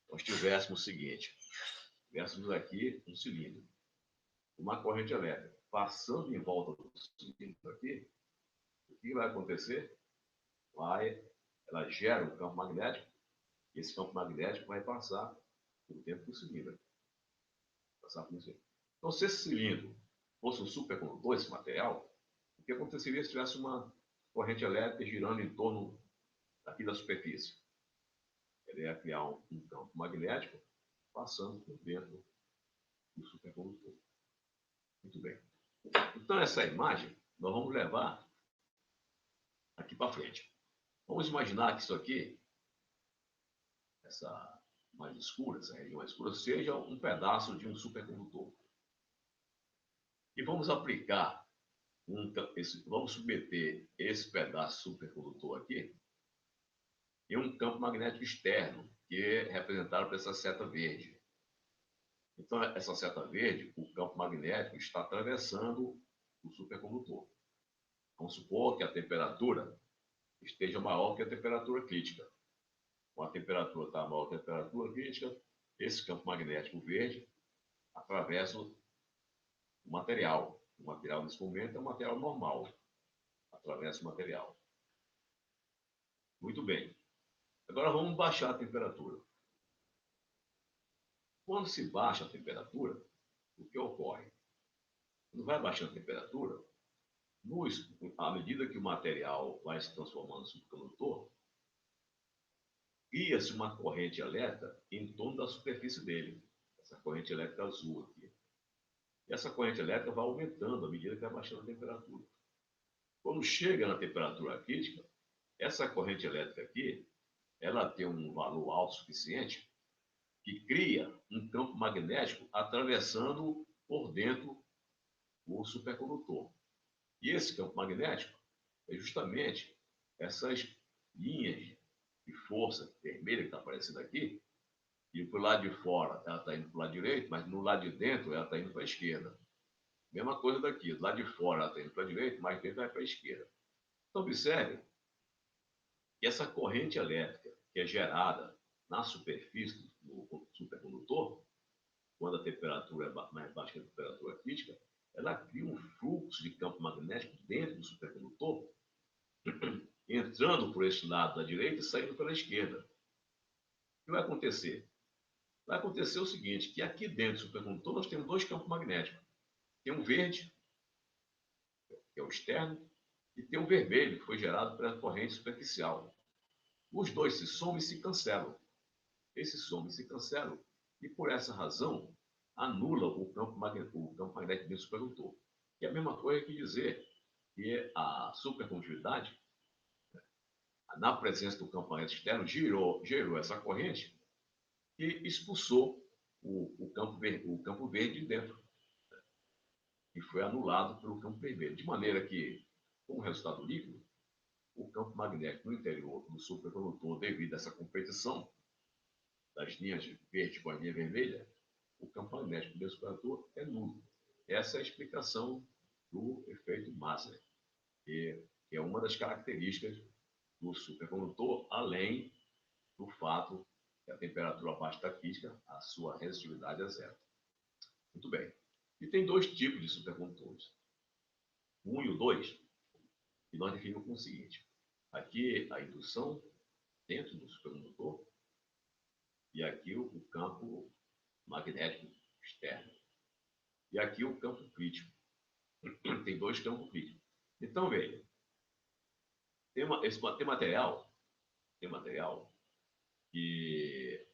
A: nós tivéssemos o seguinte, tivéssemos aqui um cilindro, uma corrente elétrica passando em volta do cilindro aqui, o que vai acontecer? Ela gera um campo magnético, e esse campo magnético vai passar por dentro do cilindro. Então, se esse cilindro fosse um supercondutor, esse material, o que aconteceria se tivesse uma corrente elétrica girando em torno aqui da superfície? Ele ia criar um campo magnético passando por dentro do supercondutor. Muito bem. Então, essa imagem nós vamos levar aqui para frente. Vamos imaginar que isso aqui, essa mais escura, essa região mais escura, seja um pedaço de um supercondutor. E vamos aplicar, vamos submeter esse pedaço supercondutor aqui em um campo magnético externo, que é representado por essa seta verde. Então, essa seta verde, o campo magnético está atravessando o supercondutor. Vamos supor que a temperatura esteja maior que a temperatura crítica. Quando a temperatura está maior que a temperatura crítica, esse campo magnético verde atravessa o material. O material, nesse momento, é um material normal. Atravessa o material. Muito bem. Agora vamos baixar a temperatura. Quando se baixa a temperatura, o que ocorre? Quando vai baixando a temperatura, à medida que o material vai se transformando em supercondutor, cria-se uma corrente elétrica em torno da superfície dele. Essa corrente elétrica azul aqui. E essa corrente elétrica vai aumentando à medida que vai baixando a temperatura. Quando chega na temperatura crítica, essa corrente elétrica aqui, ela tem um valor alto suficiente que cria um campo magnético atravessando por dentro o supercondutor. E esse campo magnético é justamente essas linhas de força vermelha que está aparecendo aqui, e para o lado de fora ela está indo para o lado direito, mas no lado de dentro ela está indo para a esquerda. Mesma coisa daqui, do lado de fora ela está indo para a direita, mas dentro vai para a esquerda. Então observe que essa corrente elétrica que é gerada na superfície do supercondutor, quando a temperatura é mais baixa que a temperatura crítica, ela cria um fluxo de campo magnético dentro do supercondutor, entrando por esse lado da direita e saindo pela esquerda. O que vai acontecer? Vai acontecer o seguinte, que aqui dentro do supercondutor nós temos dois campos magnéticos. Tem um verde, que é o externo, e tem um vermelho, que foi gerado pela corrente superficial. Os dois se somam e se cancelam. Esses somam e se cancelam, e por essa razão anula o campo magnético do supercondutor. Que é a mesma coisa que dizer que a supercondutividade, na presença do campo magnético externo, gerou essa corrente e expulsou o campo verde de dentro, e foi anulado pelo campo vermelho. De maneira que, como resultado líquido, o campo magnético no interior do supercondutor, devido a essa competição das linhas verde com a linha vermelha, o campo magnético do supercondutor é nulo. Essa é a explicação do efeito Maser, que é uma das características do supercondutor, além do fato que a temperatura abaixo da crítica, a sua resistividade é zero. Muito bem. E tem dois tipos de supercondutores. O 1 e o 2, que nós definimos como o seguinte. Aqui a indução dentro do supercondutor e aqui o campo magnético externo. E aqui o campo crítico. Tem dois campos críticos. Então, veja, tem material que,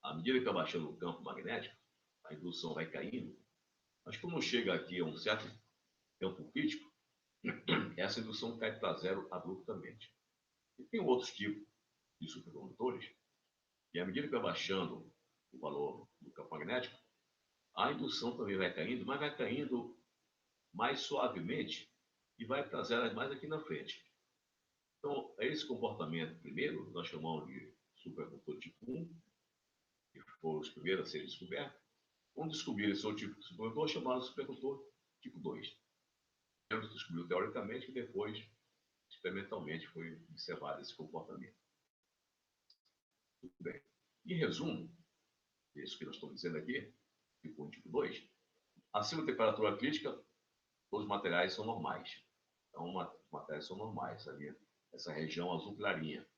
A: à medida que vai baixando o campo magnético, a indução vai caindo, mas quando chega aqui a um certo campo crítico, essa indução cai para zero abruptamente. E tem outros tipos de supercondutores que, à medida que vai baixando o valor do campo magnético, a indução também vai caindo, mas vai caindo mais suavemente e vai para zero mais aqui na frente. Então, esse comportamento, primeiro, nós chamamos de supercondutor tipo 1, que foram os primeiros a serem descobertos. Quando descobriram esse outro tipo de supercondutor, chamaram de supercondutor tipo 2. Descobriu teoricamente que depois, experimentalmente, foi observado esse comportamento. Muito bem. Em resumo, isso que nós estamos dizendo aqui, tipo 1 e tipo 2, acima da temperatura crítica, todos os materiais são normais. Então, os materiais são normais, ali, essa região azul clarinha.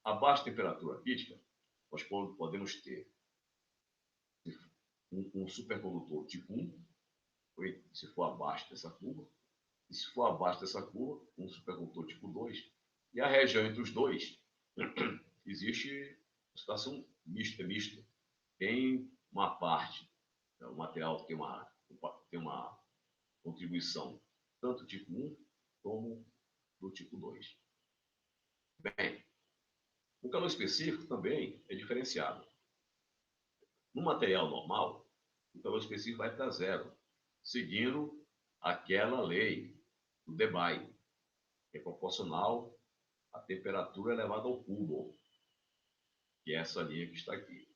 A: Abaixo da temperatura crítica, nós podemos ter um supercondutor tipo 1, se for abaixo dessa curva, e se for abaixo dessa curva, um supercondutor tipo 2, e a região entre os dois, existe uma situação mista. Tem uma parte, o material tem uma contribuição tanto tipo 1 como do tipo 2. Bem, o calor específico também é diferenciado. No material normal, o calor específico vai para zero, seguindo aquela lei do Debye, que é proporcional à temperatura elevada ao cubo, que é essa linha que está aqui.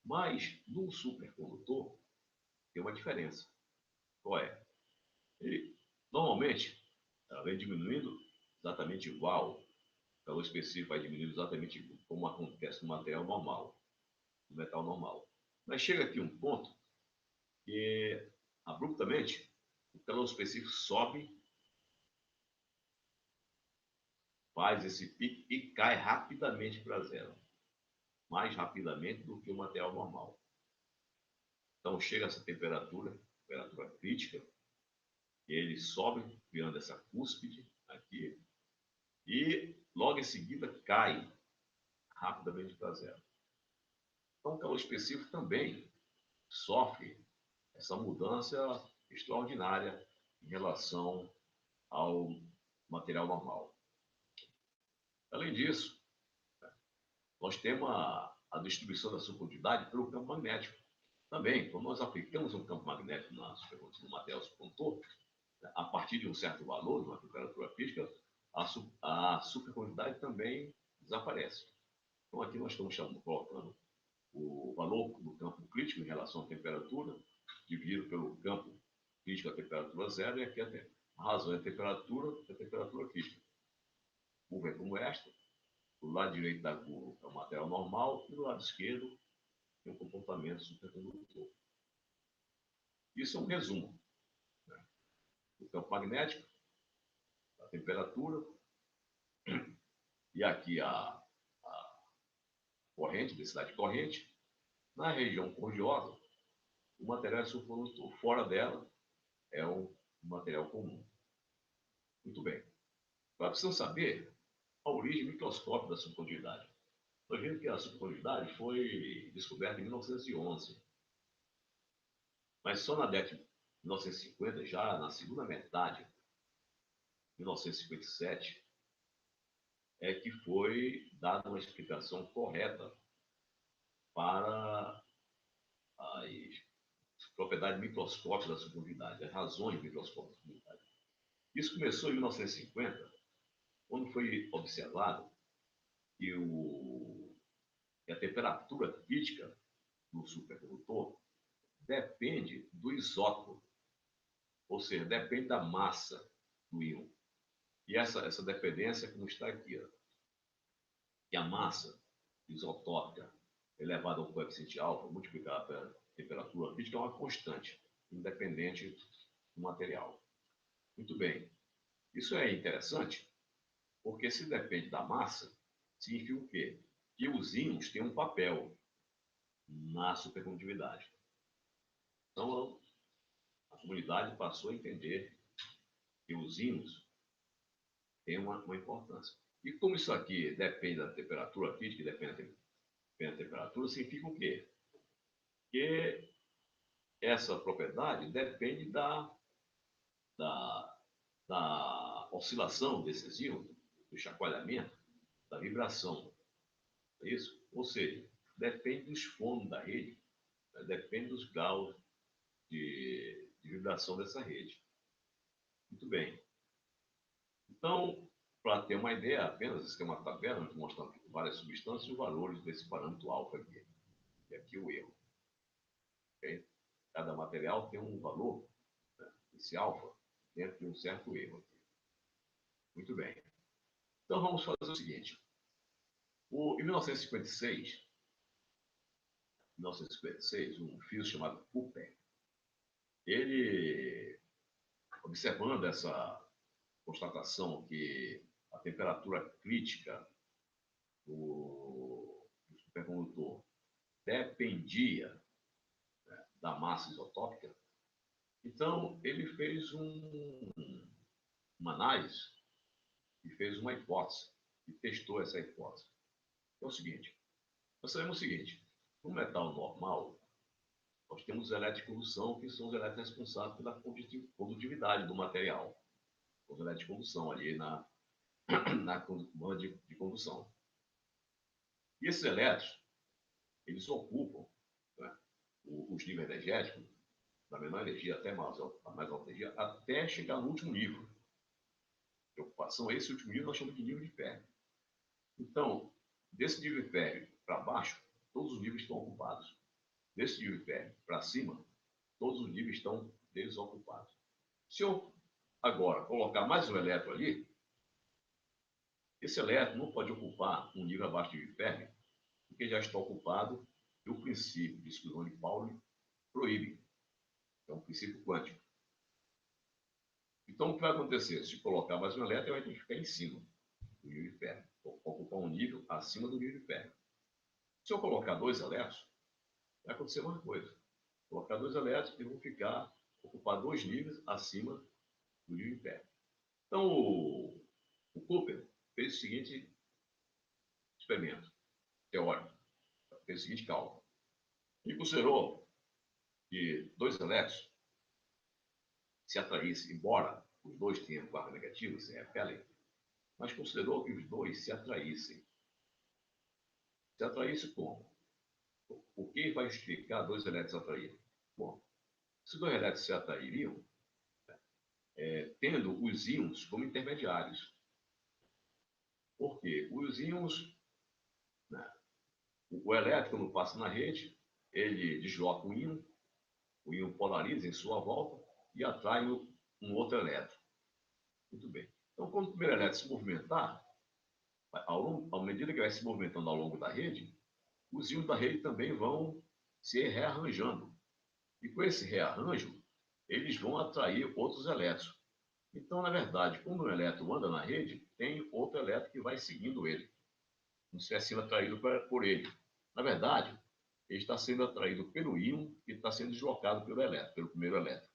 A: Mas, no supercondutor, tem uma diferença. Qual é? Ele, normalmente, ela vem diminuindo exatamente igual. O calor específico vai diminuindo exatamente como acontece no material normal, no metal normal. Mas chega aqui um ponto que, abruptamente, o calor específico sobe, faz esse pique e cai rapidamente para zero. Mais rapidamente do que o material normal. Então, chega a essa temperatura crítica, e ele sobe, criando essa cúspide aqui, e logo em seguida cai rapidamente para zero. Então, o calor específico também sofre essa mudança extraordinária em relação ao material normal. Além disso, nós temos a distribuição da supercondutividade pelo campo magnético. Também, quando nós aplicamos um campo magnético no material supercondutor, a partir de um certo valor, de uma temperatura crítica, a supercondutividade também desaparece. Então, aqui nós estamos colocando o valor do campo crítico em relação à temperatura, dividido pelo campo crítico à temperatura zero, e aqui a razão é a temperatura crítica. Curva é como esta, do lado direito da curva é o material normal, e do lado esquerdo tem um comportamento supercondutor. Isso é um resumo, né? O campo magnético, a temperatura, e aqui a corrente, densidade de corrente. Na região cordiosa, o material é supercondutor. Fora dela, é um material comum. Muito bem. Agora precisamos saber a origem microscópica da supercondutividade. Nós vimos que a supercondutividade foi descoberta em 1911. Mas só na década de 1950, já na segunda metade, 1957, é que foi dada uma explicação correta para as propriedades microscópicas da supercondutividade, as razões microscópicas da supercondutividade. Isso começou em 1950, quando foi observado que a temperatura crítica do supercondutor depende do isótopo, ou seja, depende da massa do íon. E essa dependência, como está aqui, ó, que a massa isotópica elevada ao coeficiente alfa, multiplicada pela temperatura crítica, é uma constante, independente do material. Muito bem. Isso é interessante, porque se depende da massa, significa o quê? Que os íons têm um papel na supercondutividade. Então, a comunidade passou a entender que os íons têm uma importância. E como isso aqui depende da temperatura crítica, depende da temperatura, significa o quê? Que essa propriedade depende da oscilação desses íons, do chacoalhamento, da vibração. É isso? Ou seja, depende dos fones da rede, né? Depende dos graus de vibração dessa rede. Muito bem. Então, para ter uma ideia, apenas isso aqui é uma tabela mostrando várias substâncias e os valores desse parâmetro alfa aqui. E aqui o erro. Okay? Cada material tem um valor, né, esse alfa, dentro de um certo erro aqui. Muito bem. Então vamos fazer o seguinte. Em 1956, um físico chamado Cooper, ele, observando essa constatação que a temperatura crítica do supercondutor dependia, né, da massa isotópica, então ele fez uma análise e fez uma hipótese, e testou essa hipótese. É o seguinte, nós sabemos o seguinte, no metal normal, nós temos os elétrons de condução, que são os elétrons responsáveis pela condutividade do material. Os elétrons de condução ali na banda de condução. E esses elétrons, eles ocupam, né, os níveis energéticos, da menor energia até a mais alta energia, até chegar no último nível. De ocupação, esse último nível nós chamamos de nível de Fermi. Então, desse nível de Fermi para baixo, todos os níveis estão ocupados. Desse nível de Fermi para cima, todos os níveis estão desocupados. Se eu agora colocar mais um elétron ali, esse elétron não pode ocupar um nível abaixo do nível de Fermi, porque já está ocupado e o princípio de exclusão de Pauli proíbe. É um princípio quântico. Então, o que vai acontecer? Se colocar mais um elétron, vai ter que ficar em cima do nível de Fermi, ocupar um nível acima do nível de Fermi. Se eu colocar dois elétrons, vai acontecer uma coisa. Colocar dois elétrons e vão ocupar dois níveis acima do nível de Fermi. Então, o Cooper fez o seguinte experimento. teórico. Fez o seguinte cálculo. Ele considerou que dois elétrons se atraíssem, embora os dois tenham carga negativa, se repelem, mas considerou que os dois se atraíssem. Se atraíssem como? O que vai justificar dois elétrons atraírem? Bom, se dois elétrons se atrairiam, tendo os íons como intermediários. Por quê? Os íons, né, o elétron, quando passa na rede, ele desloca o íon polariza em sua volta e atrai um outro elétron. Muito bem. Então, quando o primeiro elétron se movimentar, à medida que vai se movimentando ao longo da rede, os íons da rede também vão se rearranjando. E com esse rearranjo, eles vão atrair outros elétrons. Então, na verdade, quando um elétron anda na rede, tem outro elétron que vai seguindo ele, como se estivesse sendo atraído por ele. Na verdade, ele está sendo atraído pelo íon que está sendo deslocado pelo elétron, pelo primeiro elétron.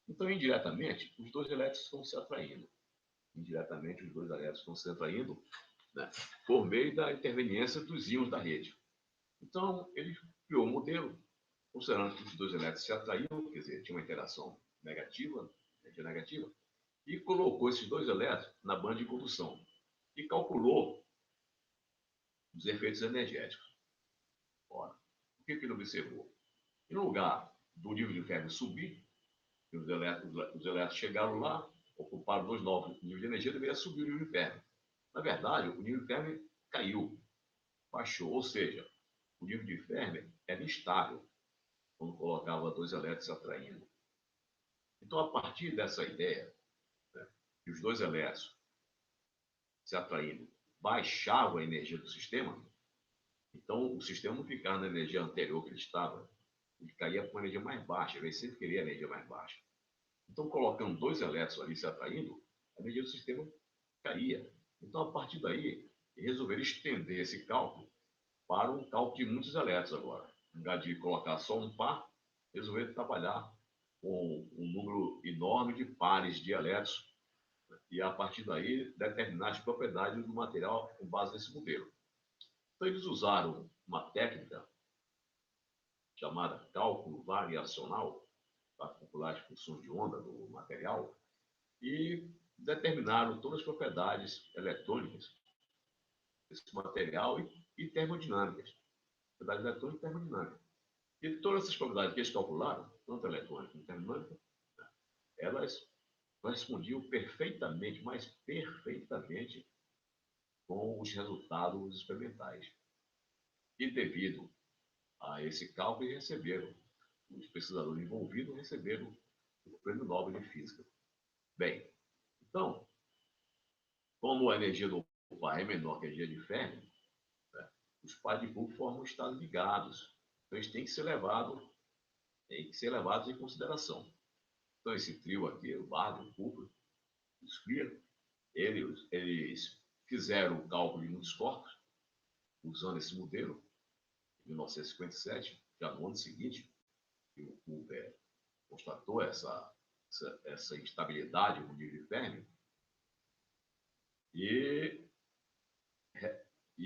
A: Então, indiretamente, os dois elétrons estão se atraindo. Indiretamente, os dois elétrons estão se atraindo, né, por meio da interveniência dos íons da rede. Então, ele criou um modelo, considerando que os dois elétrons se atraíam, quer dizer, tinha uma interação negativa, energia negativa, e colocou esses dois elétrons na banda de condução e calculou os efeitos energéticos. Ora, o que ele observou? Em lugar do nível de ferro subir, os elétrons chegaram lá, ocuparam dois novos níveis de energia, deveria subir o nível de ferro. Na verdade, o nível de ferro caiu, baixou, ou seja, o nível de ferro era instável quando colocava dois elétrons se atraindo. Então, a partir dessa ideia, né, que os dois elétrons se atraindo baixavam a energia do sistema, então o sistema não ficava na energia anterior que ele estava, ele caía com uma energia mais baixa, ele sempre queria a energia mais baixa. Então, colocando dois elétrons ali se atraindo, a energia do sistema caía. Então, a partir daí, resolveram estender esse cálculo para um cálculo de muitos elétrons agora. Em lugar de colocar só um par, resolveram trabalhar com um número enorme de pares de elétrons e, a partir daí, determinar as propriedades do material com base nesse modelo. Então, eles usaram uma técnica chamada cálculo variacional para calcular as funções de onda do material e determinaram todas as propriedades eletrônicas desse material e termodinâmicas. Propriedades eletrônicas e termodinâmicas. E todas essas propriedades que eles calcularam, tanto eletrônica como termodinâmica, elas correspondiam perfeitamente, mas perfeitamente, com os resultados experimentais. E devido a esse cálculo, receberam, os pesquisadores envolvidos receberam o Prêmio Nobel de Física. Bem, então, como a energia do par é menor que a energia de ferro, né, os pares de Hooke formam estados ligados. Então, eles têm que ser levados em consideração. Então, esse trio aqui, o Barney, o Cooper, o Spear, eles fizeram o cálculo de muitos corpos, usando esse modelo, em 1957, já no ano seguinte, que o Cooper constatou essa instabilidade no nível de Fermi, e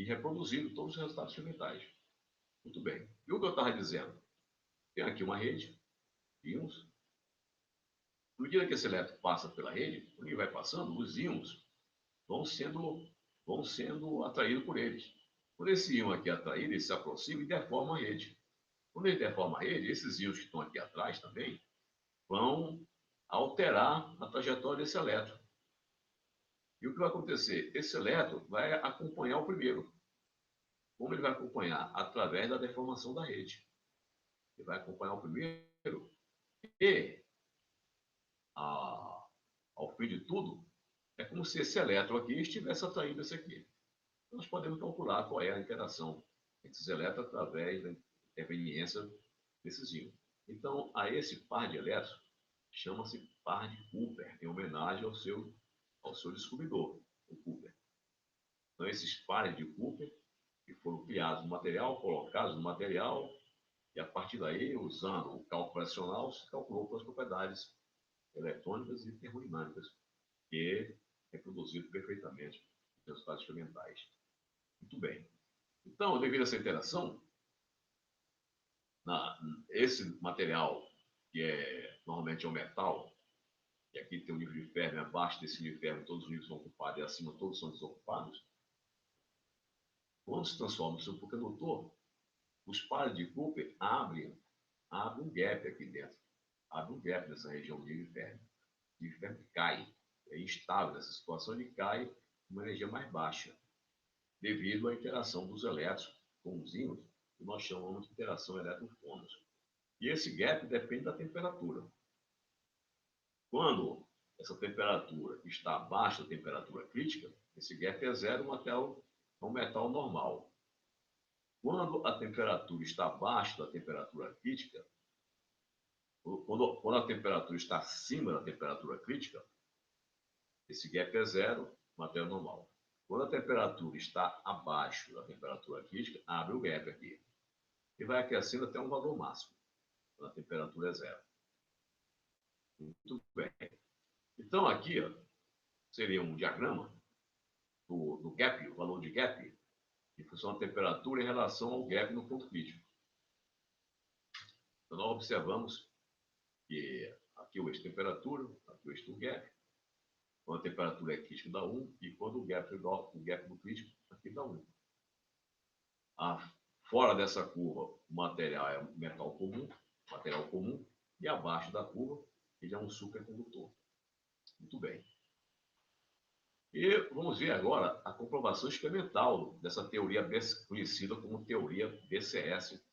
A: reproduzindo todos os resultados experimentais. Muito bem. E o que eu estava dizendo? Tem aqui uma rede, íons. No dia que esse elétron passa pela rede, quando ele vai passando, os íons vão sendo atraídos por eles. Quando esse íon aqui é atraído, ele se aproxima e deforma a rede. Quando ele deforma a rede, esses íons que estão aqui atrás também vão alterar a trajetória desse elétron. E o que vai acontecer? Esse elétron vai acompanhar o primeiro. Como ele vai acompanhar? Através da deformação da rede. Ele vai acompanhar o primeiro e, ao fim de tudo, é como se esse elétron aqui estivesse atraindo esse aqui. Nós podemos calcular qual é a interação entre os elétrons através da interveniência desses íons. Então, a esse par de elétrons chama-se par de Cooper, em homenagem ao seu descobridor, o Cooper. Então, esses pares de Cooper, que foram criados no material, colocados no material, e a partir daí, usando o cálculo racional, se calculou as propriedades eletrônicas e termodinâmicas, que reproduziram perfeitamente os resultados experimentais. Muito bem. Então, devido a essa interação, esse material, que normalmente é o metal, e aqui tem o nível de ferro, e abaixo desse nível de ferro todos os níveis são ocupados e acima todos são desocupados, quando se transforma no supercondutor, os pares de Cooper abrem um gap aqui dentro, abre um gap nessa região de nível de ferro. O nível de ferro cai, é instável nessa situação, ele cai uma energia mais baixa, devido à interação dos elétrons com os íons, que nós chamamos de interação elétron-fônus. E esse gap depende da temperatura. Quando essa temperatura está abaixo da temperatura crítica, esse gap é zero até um metal normal. Quando a temperatura está abaixo da temperatura crítica, quando a temperatura está acima da temperatura crítica, esse gap é zero, material normal. Quando a temperatura está abaixo da temperatura crítica, abre o gap aqui. E vai aquecendo até um valor máximo, quando a temperatura é zero. Muito bem. Então, aqui ó, seria um diagrama do gap, o valor de gap, em função da temperatura em relação ao gap no ponto crítico. Então, nós observamos que aqui o eixo temperatura, aqui o eixo do gap, quando a temperatura é crítica dá 1, e quando o gap do crítico, aqui dá 1. Fora dessa curva, o material é um metal comum, e abaixo da curva, ele é um supercondutor. Muito bem. E vamos ver agora a comprovação experimental dessa teoria conhecida como teoria BCS,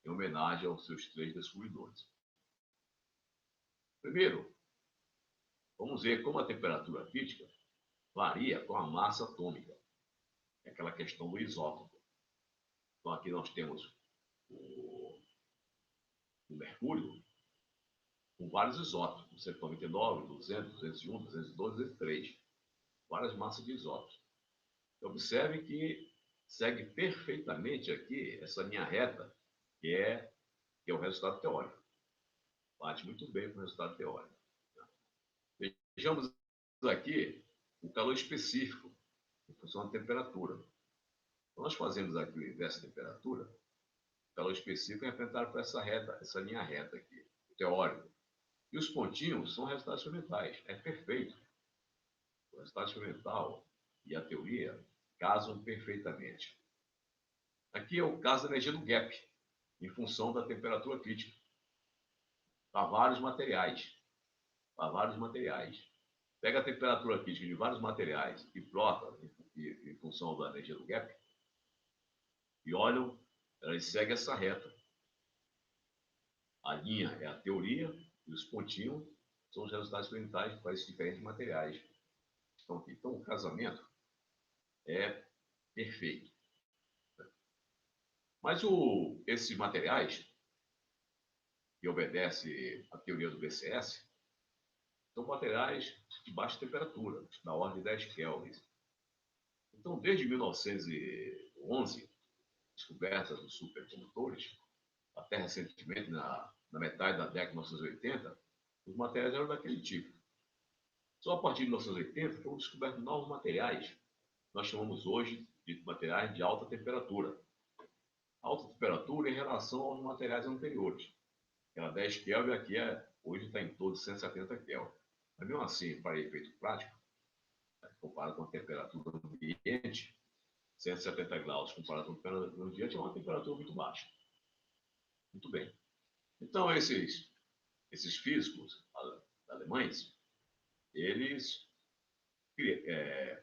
A: em homenagem aos seus 3 descobridores. Primeiro, vamos ver como a temperatura crítica varia com a massa atômica. É aquela questão do isótopo. Então, aqui nós temos o mercúrio com vários isótopos, 199, 200, 201, 202, 203. Várias massas de isótopos. Observe que segue perfeitamente aqui essa linha reta, que é o resultado teórico. Bate muito bem com o resultado teórico. Vejamos aqui o calor específico, em função da temperatura. Então, nós fazemos aqui o inverso da temperatura, o calor específico é representado por essa reta, essa linha reta aqui, o teórico. E os pontinhos são resultados experimentais. É perfeito. O resultado experimental e a teoria casam perfeitamente. Aqui é o caso da energia do gap, em função da temperatura crítica. Para vários materiais. Pega a temperatura crítica de vários materiais e plota em função da energia do gap, e olham, elas seguem essa reta. A linha é a teoria e os pontinhos são os resultados experimentais para esses diferentes materiais. Então, o casamento é perfeito. Mas esses materiais, que obedecem à teoria do BCS, são materiais de baixa temperatura, na ordem de 10 Kelvin. Então, desde 1911, descoberta dos supercondutores, até recentemente, na metade da década de 1980, os materiais eram daquele tipo. Só a partir de 1980 foram descobertos novos materiais, nós chamamos hoje de materiais de alta temperatura. Alta temperatura em relação aos materiais anteriores. Era 10 Kelvin, aqui hoje está em torno de 170 Kelvin. Mas mesmo assim, para efeito prático, comparado com a temperatura do ambiente, 170 graus comparado com a temperatura do ambiente é uma temperatura muito baixa. Muito bem. Então, esses físicos alemães, eles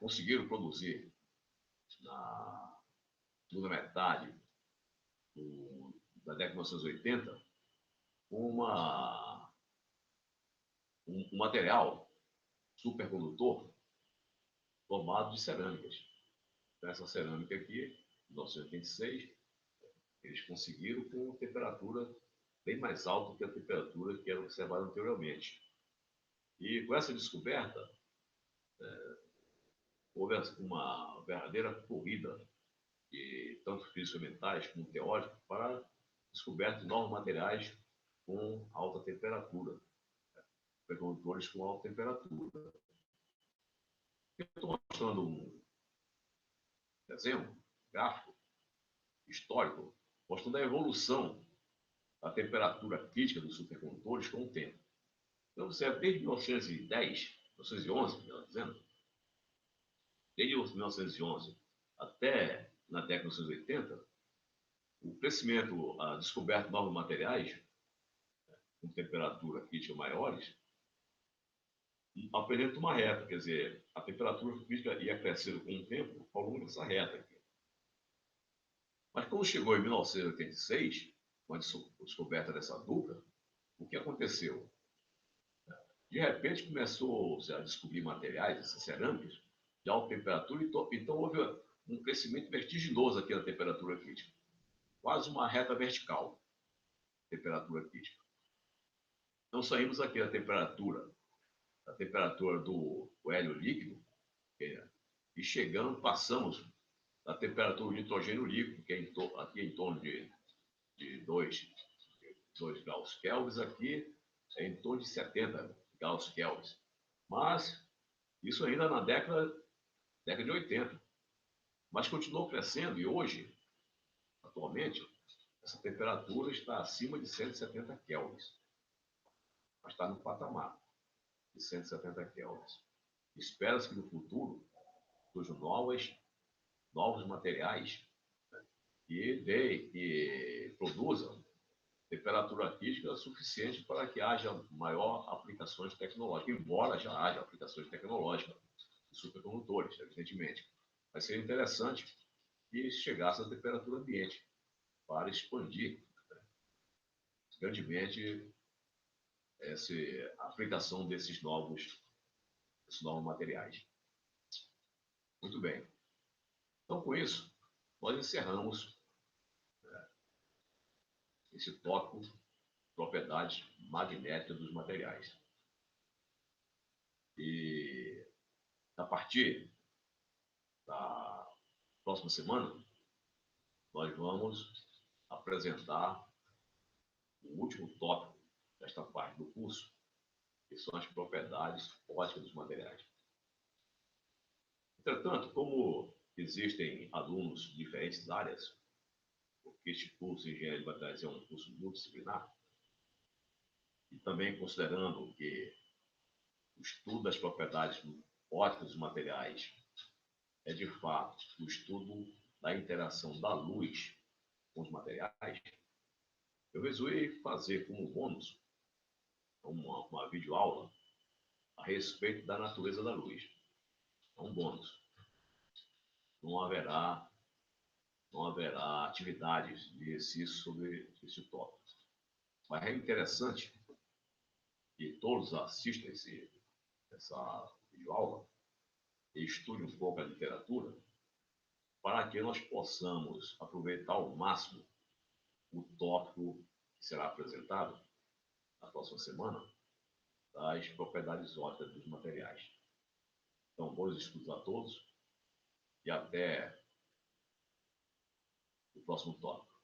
A: conseguiram produzir na segunda metade da década de 1980 um material supercondutor formado de cerâmicas. Então, essa cerâmica aqui, em 1986, eles conseguiram com uma temperatura bem mais alta que a temperatura que era observada anteriormente. E com essa descoberta, houve uma verdadeira corrida de tanto físicos mentais como teóricos para a descoberta de novos materiais com alta temperatura, supercondutores com alta temperatura. Eu estou mostrando um desenho, gráfico, histórico, mostrando a evolução da temperatura crítica dos supercondutores com o tempo. Então, observe, desde 1910, 1911, melhor dizendo, desde 1911 até na década de 1980, o crescimento, a descoberta de novos materiais com temperatura crítica maiores, apresenta uma reta, quer dizer, a temperatura crítica ia crescendo com o tempo ao longo dessa reta aqui. Mas quando chegou em 1986, com a descoberta dessa dupla, o que aconteceu? De repente começou a descobrir materiais, essas cerâmicas, de alta temperatura, então houve um crescimento vertiginoso aqui na temperatura crítica. Quase uma reta vertical, temperatura crítica. Então saímos aqui da temperatura do hélio líquido, e chegando, passamos da temperatura do nitrogênio líquido, que é aqui em torno de 2 graus Kelvin, aqui é em torno de 70 graus Kelvin. Mas isso ainda na década de 80. Mas continuou crescendo e hoje, atualmente, essa temperatura está acima de 170 Kelvin. Mas está no patamar de 170 Kelvin. Espera-se que no futuro surjam novos materiais que produzam temperatura crítica suficiente para que haja maior aplicações tecnológicas, embora já haja aplicações tecnológicas de supercondutores, evidentemente. Mas seria interessante que chegasse à temperatura ambiente para expandir grandemente a aplicação desses novos materiais. Muito bem. Então, com isso, nós encerramos esse tópico, propriedades magnéticas dos materiais. E a partir da próxima semana, nós vamos apresentar o último tópico desta parte do curso, que são as propriedades óticas dos materiais. Entretanto, como existem alunos de diferentes áreas, porque este curso de engenharia de materiais é um curso multidisciplinar, e também considerando que o estudo das propriedades óticas dos materiais é, de fato, o estudo da interação da luz com os materiais, eu resolvi fazer como bônus uma videoaula a respeito da natureza da luz. É um bônus. Não haverá atividades de exercício sobre esse tópico. Mas é interessante que todos assistam essa videoaula e estudem um pouco a literatura para que nós possamos aproveitar ao máximo o tópico que será apresentado na próxima semana das propriedades óticas dos materiais. Então, bons estudos a todos e até o próximo tópico.